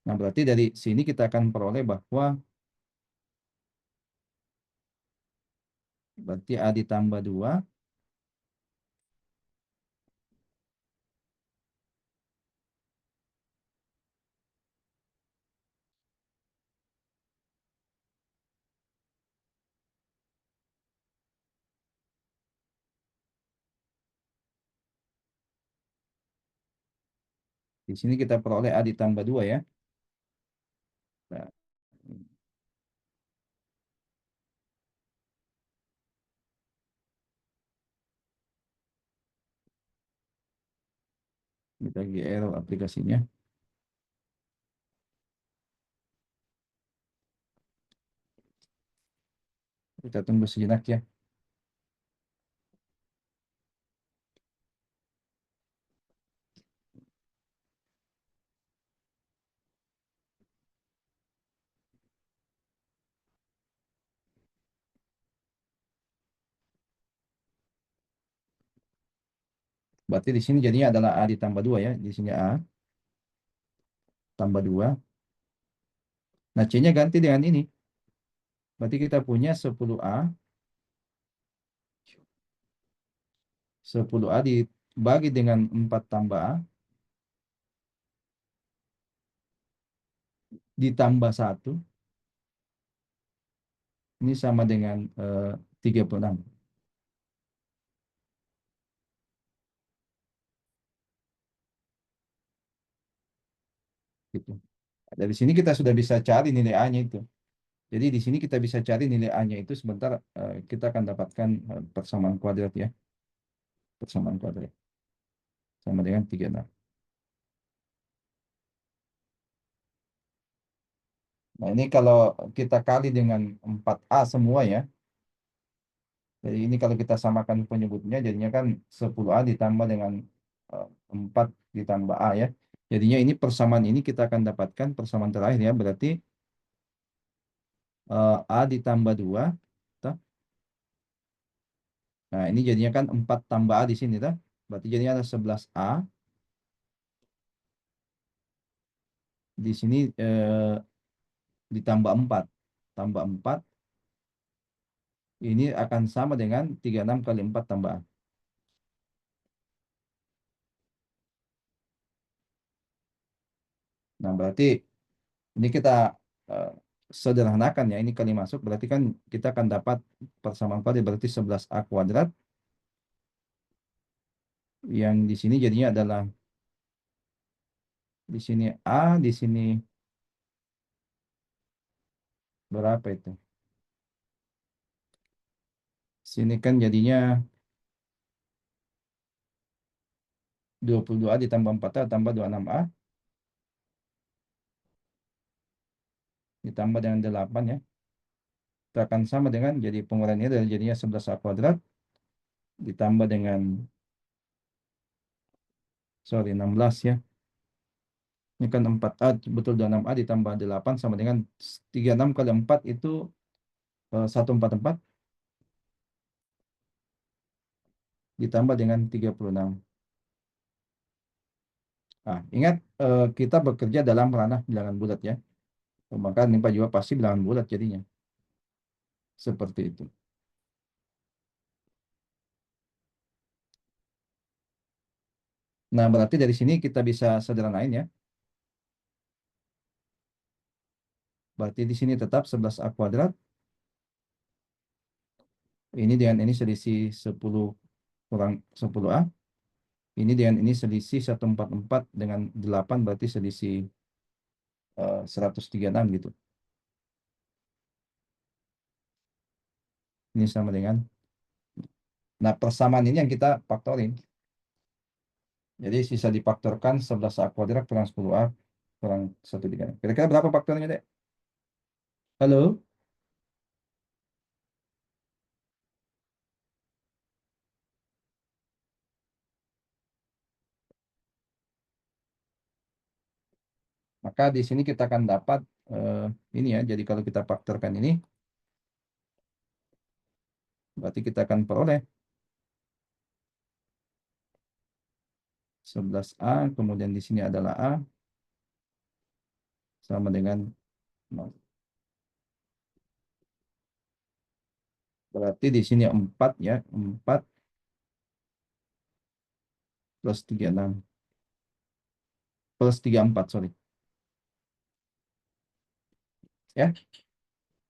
Nah, berarti dari sini kita akan peroleh bahwa berarti A ditambah 2 di sini kita peroleh A ditambah 2 ya. Nah, kita GL aplikasinya. Kita tunggu sejenak ya. Berarti di sini jadinya adalah A ditambah 2 ya. Di sini A tambah 2. Nah, C-nya ganti dengan ini. Berarti kita punya 10A. 10A dibagi dengan 4 tambah A ditambah 1. Ini sama dengan 36. Gitu. Dari sini kita sudah bisa cari nilai A-nya itu. Jadi di sini kita bisa cari nilai A-nya itu sebentar kita akan dapatkan persamaan kuadrat ya. Persamaan kuadrat sama dengan 36. Nah, ini kalau kita kali dengan 4A semua ya. Jadi ini kalau kita samakan penyebutnya jadinya kan 10A ditambah dengan 4 ditambah A ya. Jadinya ini persamaan ini kita akan dapatkan persamaan terakhir ya. Berarti A ditambah 2. Nah, ini jadinya kan 4 tambah A di sini. Berarti jadinya ada 11A. Di sini ditambah 4. Tambah 4. Ini akan sama dengan 36 kali 4 tambah A. Nah, berarti ini kita eh, sederhanakan ya. Ini kali masuk. Berarti kan kita akan dapat persamaan kuadrat. Berarti 11A kuadrat. Yang di sini jadinya adalah di sini A. Di sini berapa itu? Sini kan jadinya 22A ditambah 4A tambah 26A. Ditambah dengan 8 ya. Itu akan sama dengan jadi pengurangannya dari jadinya 11A kuadrat. Ditambah dengan, sorry, 16 ya. Ini kan 4A, betul 26A ditambah 8 sama dengan 36 kali 4 itu 144 ditambah dengan 36. Nah, ingat kita bekerja dalam ranah bilangan bulat ya. Maka nimpa juga pasti bilangan bulat jadinya. Seperti itu. Nah, berarti dari sini kita bisa sederhanain ya. Berarti di sini tetap 11A kuadrat. Ini dengan ini selisih 10 kurang 10A. Ini dengan ini selisih 144 dengan 8 berarti selisih 136 gitu. Ini sama dengan, nah persamaan ini yang kita faktorin. Jadi sisa difaktorkan 11A kuadrat kurang 10A kurang 1/3. Kira-kira berapa faktornya, Dek? Halo? Maka di sini kita akan dapat ini ya. Jadi kalau kita faktorkan ini, berarti kita akan peroleh 11A, kemudian di sini adalah A, sama dengan 0. Berarti di sini 4 ya, 4 plus 36, plus 34, sorry. Ya.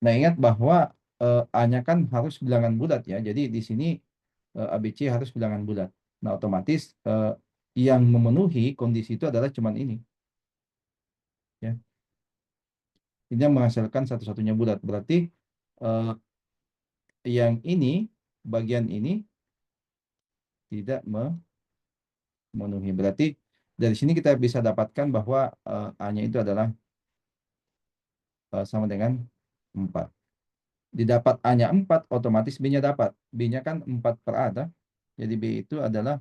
Nah, ingat bahwa A-nya kan harus bilangan bulat ya. Jadi di sini ABC harus bilangan bulat. Nah, otomatis yang memenuhi kondisi itu adalah cuman ini. Ya. Ini yang menghasilkan satu-satunya bulat. Berarti eh, yang ini, bagian ini tidak memenuhi. Berarti dari sini kita bisa dapatkan bahwa A-nya itu adalah sama dengan 4. Didapat A-nya 4, otomatis B-nya dapat. B-nya kan 4 per A. Dah. Jadi B itu adalah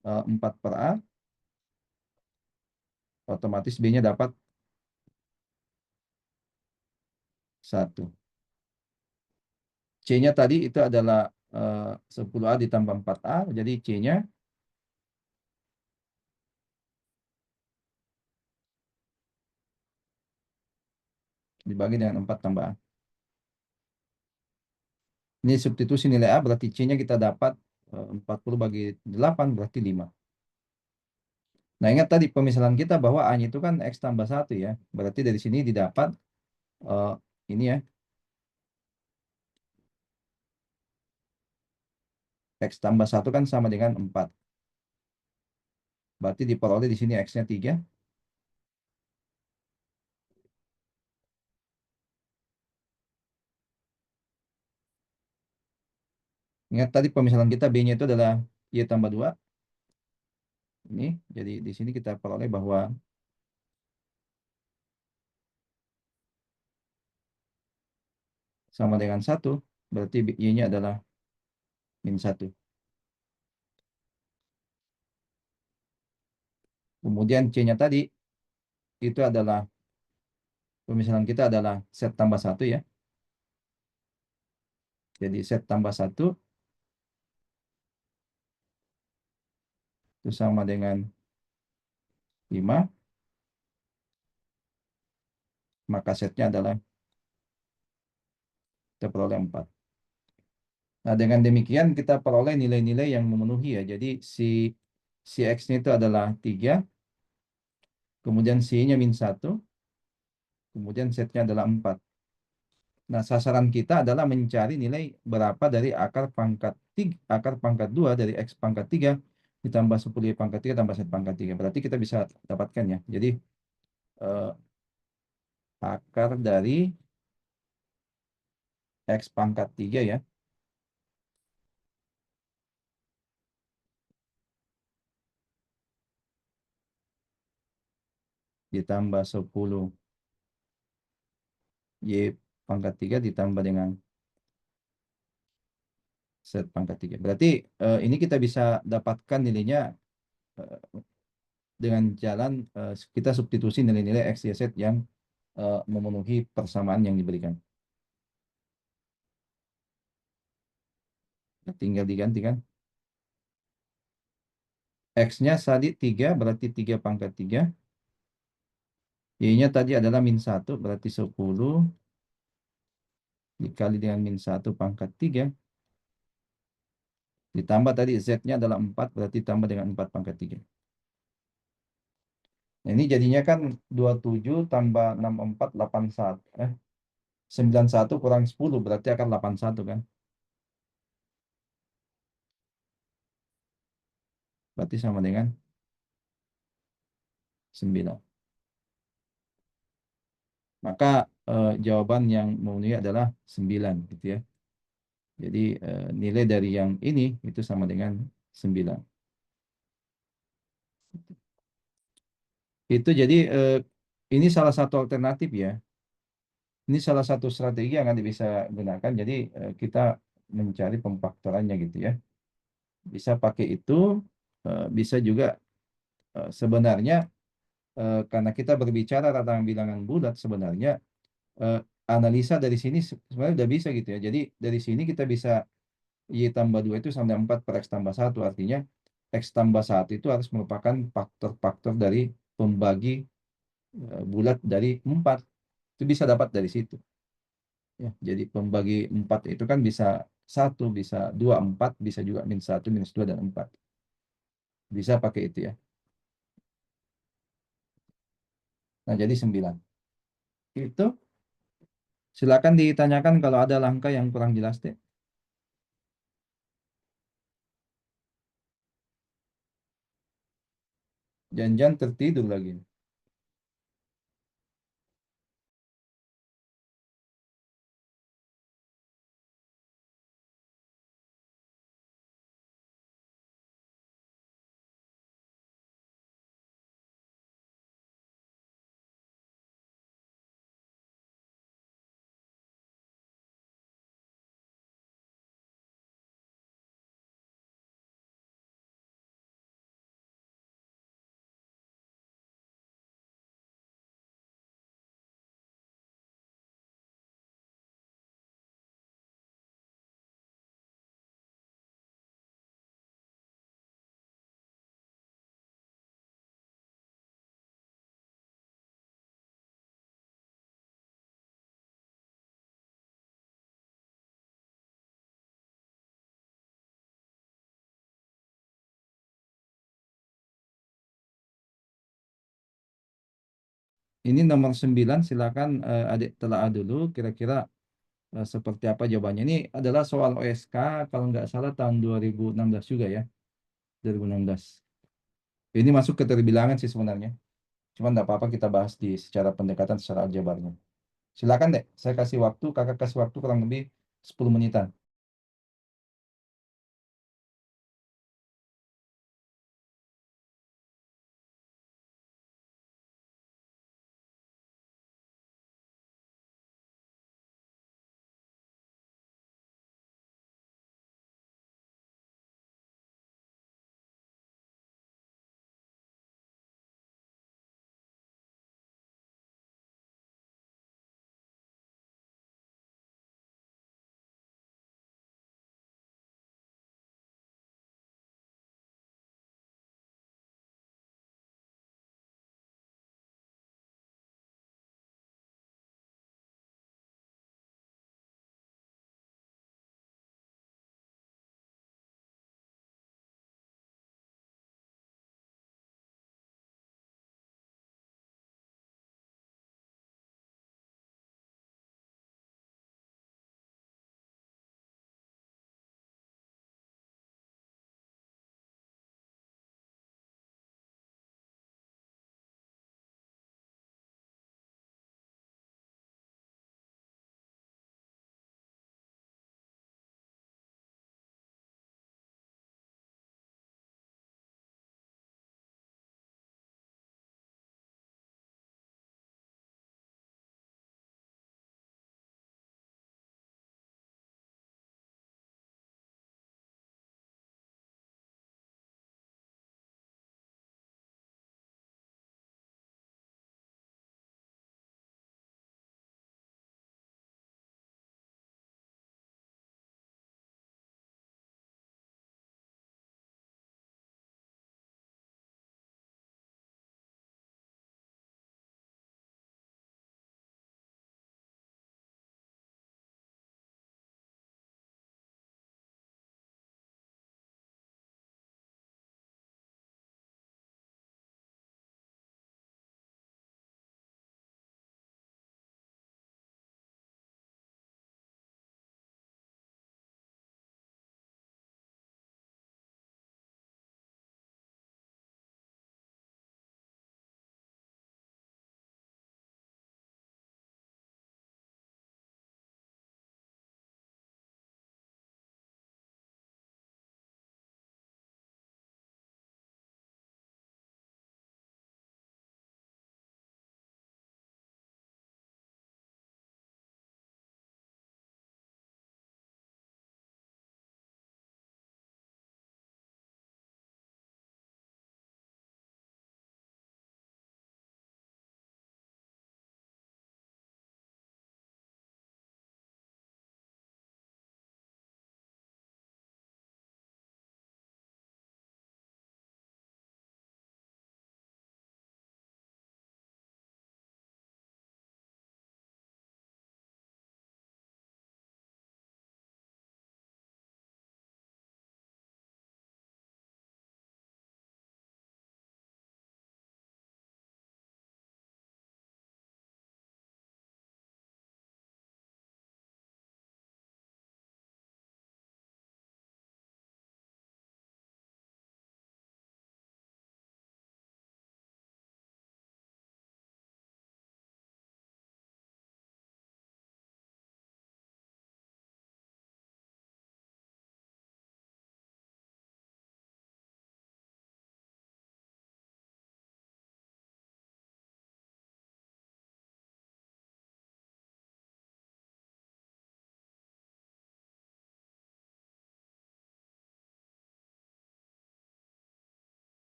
4 per A, otomatis B-nya dapat 1. C-nya tadi itu adalah 10A ditambah 4A, jadi C-nya dibagi dengan 4 tambah A. Ini substitusi nilai A, berarti C-nya kita dapat 40 bagi 8, berarti 5. Nah, ingat tadi pemisalan kita bahwa A-nya itu kan X tambah 1 ya. Berarti dari sini didapat eh, ini ya, X tambah 1 kan sama dengan 4. Berarti diperoleh di sini X-nya 3. Ingat tadi pemisalan kita B-nya itu adalah Y tambah 2. Ini, jadi di sini kita peroleh bahwa sama dengan 1. Berarti Y-nya adalah min 1. Kemudian C-nya tadi itu adalah, pemisalan kita adalah set tambah 1 ya. Jadi set tambah 1 itu sama dengan 5. Maka setnya adalah kita peroleh 4. Nah, dengan demikian kita peroleh nilai-nilai yang memenuhi ya. Jadi si X-nya itu adalah 3, kemudian C-nya min 1, kemudian setnya adalah 4. Nah, sasaran kita adalah mencari nilai berapa dari akar pangkat 3, akar pangkat 2 dari X pangkat 3 ditambah 10 Y pangkat 3 tambah Z pangkat 3. Berarti kita bisa dapatkan ya. Jadi eh, akar dari X pangkat 3 ya, ditambah 10 Y pangkat 3 ditambah dengan Z pangkat 3. Berarti ini kita bisa dapatkan nilainya eh, dengan jalan kita substitusi nilai-nilai X, Y, Z yang memenuhi persamaan yang diberikan. Nah, tinggal digantikan. X-nya tadi 3, berarti 3 pangkat 3. Y-nya tadi adalah min 1, berarti 10 dikali dengan min 1 pangkat 3. Ditambah tadi Z-nya adalah 4, berarti tambah dengan 4 pangkat 3. Nah, ini jadinya kan 27 tambah 64, 81. 91 kurang 10, berarti akan 81 kan. Berarti sama dengan 9. Maka jawaban yang memenuhi adalah 9 gitu ya. Jadi nilai dari yang ini itu sama dengan 9. Itu jadi ini salah satu alternatif ya. Ini salah satu strategi yang nanti bisa gunakan. Jadi kita mencari pemfaktorannya gitu ya. Bisa pakai itu, bisa juga sebenarnya karena kita berbicara tentang bilangan bulat sebenarnya eh, analisa dari sini sebenarnya udah bisa gitu ya. Jadi dari sini kita bisa Y tambah 2 itu sama dengan 4 per X tambah 1. Artinya X tambah 1 itu harus merupakan faktor-faktor dari pembagi bulat dari 4. Itu bisa dapat dari situ. Ya, jadi pembagi 4 itu kan bisa 1, bisa 2, 4, bisa juga min 1, minus 2, dan 4. Bisa pakai itu ya. Nah, jadi 9. Itu silakan ditanyakan kalau ada langkah yang kurang jelas deh. Jangan-jangan tertidur lagi. Ini nomor 9, silakan adik telah dulu kira-kira seperti apa jawabannya. Ini adalah soal OSK kalau nggak salah tahun 2016 juga ya. 2016. Ini masuk ke terbilangan sih sebenarnya. Cuman nggak apa-apa kita bahas di secara pendekatan secara aljabarnya. Silakan deh, saya kasih waktu, kakak kasih waktu kurang lebih 10 menitan.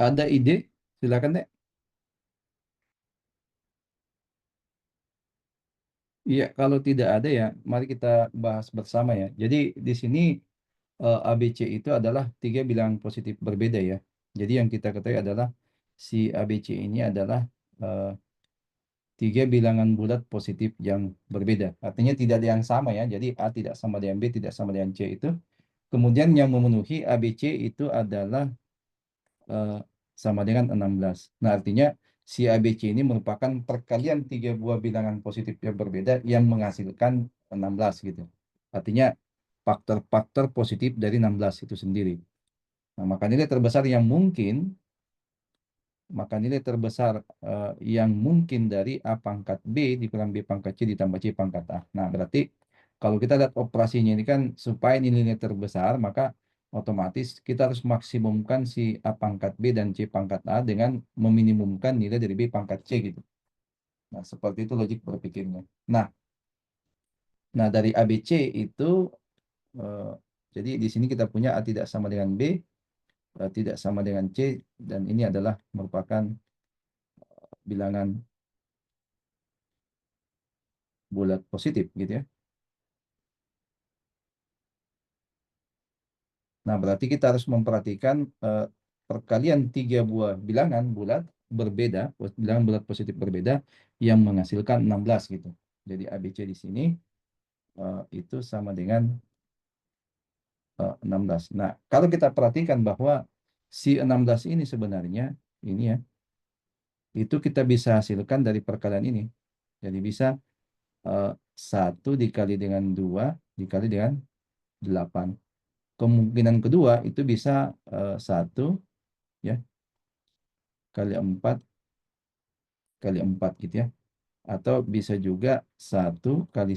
Ada ide? Silakan deh. Iya, kalau tidak ada ya, mari kita bahas bersama ya. Jadi di sini ABC itu adalah tiga bilangan positif berbeda ya. Jadi yang kita ketahui adalah si ABC ini adalah eh, tiga bilangan bulat positif yang berbeda. Artinya tidak ada yang sama ya. Jadi A tidak sama dengan B, tidak sama dengan C itu. Kemudian yang memenuhi ABC itu adalah eh, sama dengan 16. Nah, artinya si ABC ini merupakan perkalian tiga buah bilangan positif yang berbeda yang menghasilkan 16 gitu. Artinya faktor-faktor positif dari 16 itu sendiri. Nah, maka nilai terbesar yang mungkin dari A pangkat B dikurang B pangkat C ditambah C pangkat A. Nah, berarti kalau kita lihat operasinya ini kan supaya nilainya terbesar, maka otomatis kita harus maksimumkan si A pangkat B dan C pangkat A dengan meminimumkan nilai dari B pangkat C gitu. Nah, seperti itu logik berpikirnya. Nah, nah dari ABC itu eh, jadi di sini kita punya A tidak sama dengan B, tidak sama dengan C, dan ini adalah merupakan bilangan bulat positif gitu ya. Nah, berarti kita harus memperhatikan perkalian tiga buah bilangan bulat berbeda, bilangan bulat positif berbeda yang menghasilkan 16 gitu. Jadi ABC di sini itu sama dengan 16. Nah, kalau kita perhatikan bahwa si 16 ini sebenarnya ini ya, itu kita bisa hasilkan dari perkalian ini. Jadi bisa 1 dikali dengan 2 dikali dengan 8. Kemungkinan kedua itu bisa 1 ya kali 4 kali 4 gitu ya. Atau bisa juga 1 kali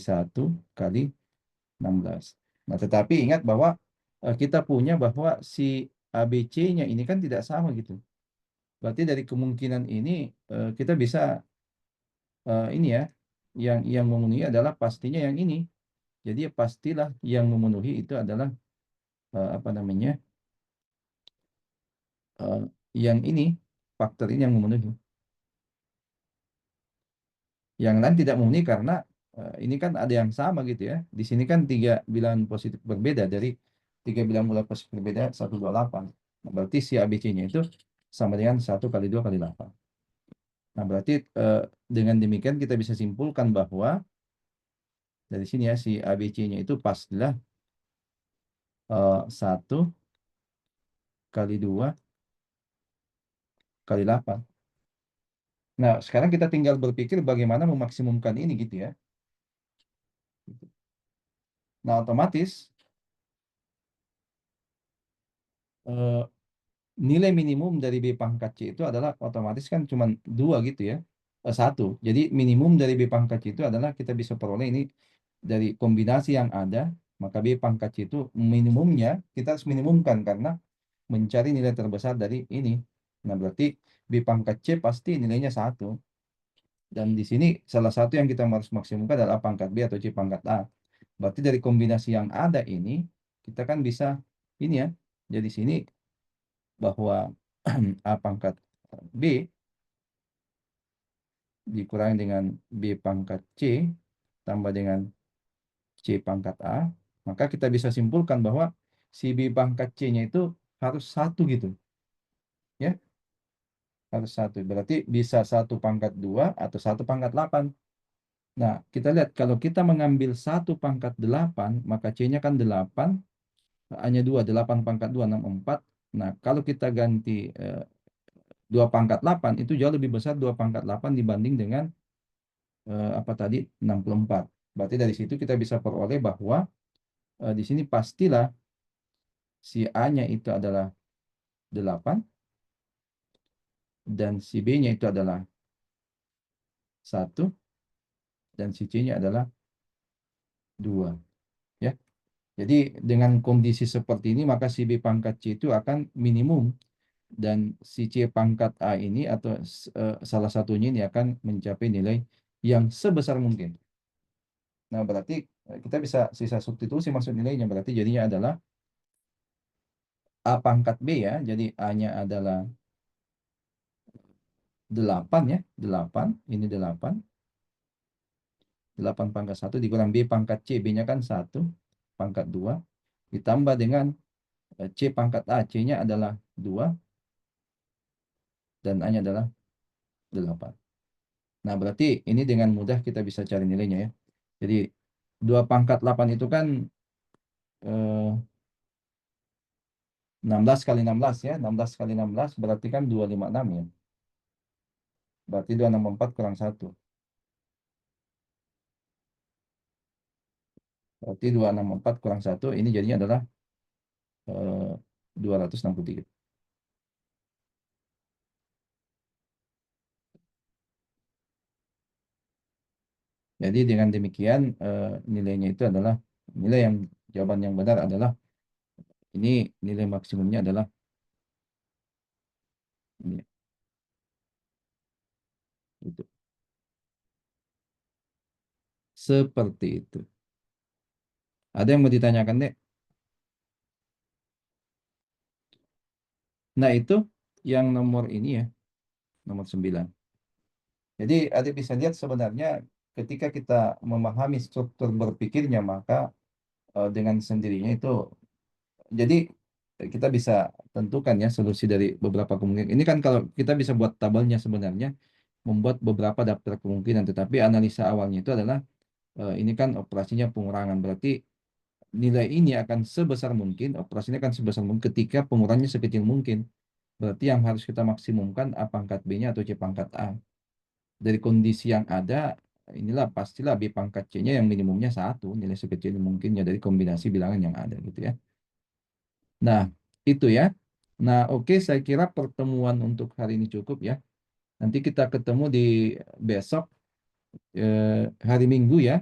16. Nah, tetapi ingat bahwa kita punya bahwa si ABC-nya ini kan tidak sama gitu. Berarti dari kemungkinan ini kita bisa ini ya, yang memenuhi adalah pastinya yang ini. Jadi ya pastilah yang memenuhi itu adalah apa namanya, eh, yang ini, faktor ini yang memenuhi. Yang lain tidak memenuhi karena ini kan ada yang sama gitu ya. Di sini kan tiga bilangan positif berbeda dari tiga bilangan bulat positif berbeda 128. Nah, berarti si ABC-nya itu sama dengan 1 kali 2 kali 8. Nah, berarti dengan demikian kita bisa simpulkan bahwa dari sini ya si ABC-nya itu pastilah 1 kali 2 kali 8. Nah, sekarang kita tinggal berpikir bagaimana memaksimumkan ini gitu ya. Nah, otomatis eh, nilai minimum dari B pangkat C itu adalah otomatis kan cuma 2 gitu ya. 1. Jadi minimum dari B pangkat C itu adalah kita bisa peroleh ini dari kombinasi yang ada, maka B pangkat C itu minimumnya kita harus minimumkan karena mencari nilai terbesar dari ini. Nah, berarti B pangkat C pasti nilainya 1. Dan di sini salah satu yang kita harus maksimumkan adalah A pangkat B atau C pangkat A. Berarti dari kombinasi yang ada ini, kita kan bisa ini ya. Jadi sini bahwa A pangkat B dikurangi dengan B pangkat C tambah dengan C pangkat A, maka kita bisa simpulkan bahwa si B pangkat C-nya itu harus 1 gitu. Ya, harus 1. Berarti bisa 1 pangkat 2 atau 1 pangkat 8. Nah, kita lihat kalau kita mengambil 1 pangkat 8, maka C-nya kan 8, hanya 2, 8 pangkat 2, 64. Nah, kalau kita ganti 2 pangkat 8, itu jauh lebih besar 2 pangkat 8 dibanding dengan apa tadi 64. Berarti dari situ kita bisa peroleh bahwa di sini pastilah si A-nya itu adalah 8 dan si B-nya itu adalah 1 dan si C-nya adalah 2 ya. Jadi dengan kondisi seperti ini maka si B pangkat C itu akan minimum dan si C pangkat A ini atau salah satunya ini akan mencapai nilai yang sebesar mungkin. Nah, berarti kita bisa sisa substitusi maksud nilainya, berarti jadinya adalah A pangkat B ya. Jadi A-nya adalah 8 ya, 8, ini 8. 8 pangkat 1 dikurang B pangkat C, B-nya kan 1, pangkat 2, ditambah dengan C pangkat A, C-nya adalah 2, dan A-nya adalah 8. Nah, berarti ini dengan mudah kita bisa cari nilainya ya. Jadi, 2 pangkat 8 itu kan 16 kali 16 ya. 16 kali 16 berarti kan 256 ya. Berarti 264 kurang 1. Berarti 264 kurang 1, ini jadinya adalah 263. Jadi dengan demikian nilainya itu adalah jawaban yang benar adalah ini nilai maksimumnya adalah ini. Itu. Seperti itu. Ada yang mau ditanyakan, Dek? Nah, itu yang nomor ini ya, nomor 9. Jadi adik bisa lihat sebenarnya ketika kita memahami struktur berpikirnya, maka dengan sendirinya itu, jadi kita bisa tentukan ya solusi dari beberapa kemungkinan. Ini kan kalau kita bisa buat tabelnya sebenarnya, membuat beberapa daftar kemungkinan, tetapi analisa awalnya itu adalah ini kan operasinya pengurangan, berarti nilai ini akan sebesar mungkin, operasinya akan sebesar mungkin ketika pengurangannya sekecil mungkin. Berarti yang harus kita maksimumkan A pangkat B-nya atau C pangkat A. Dari kondisi yang ada, inilah pastilah B pangkat C-nya yang minimumnya 1, nilai sekecil mungkinnya dari kombinasi bilangan yang ada gitu ya. Nah, itu ya. Nah, oke, saya kira pertemuan untuk hari ini cukup ya. Nanti kita ketemu di besok, hari Minggu ya.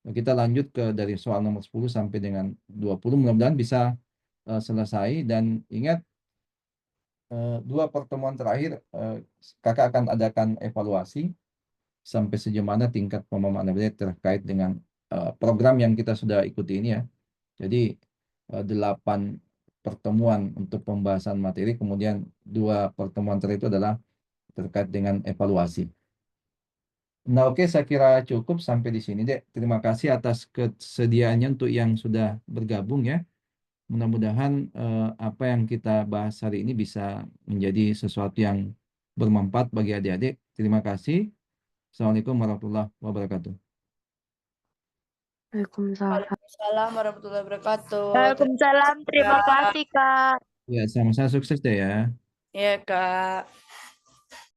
Kita lanjut dari soal nomor 10 sampai dengan 20. Mudah-mudahan bisa selesai. Dan ingat, 2 pertemuan terakhir, kakak akan adakan evaluasi sampai sejauh mana tingkat pemahaman Anda terkait dengan program yang kita sudah ikuti ini ya. Jadi 8 pertemuan untuk pembahasan materi, kemudian 2 pertemuan terakhir itu adalah terkait dengan evaluasi. Nah, oke, saya kira cukup sampai di sini, Dek. Terima kasih atas kesediaannya untuk yang sudah bergabung ya. Mudah-mudahan apa yang kita bahas hari ini bisa menjadi sesuatu yang bermanfaat bagi adik-adik. Terima kasih. Assalamualaikum warahmatullahi wabarakatuh. Waalaikumsalam. Waalaikumsalam warahmatullahi wabarakatuh. Waalaikumsalam. Terima kasih, Kak. Ya, sama-sama sukses deh ya. Iya, Kak.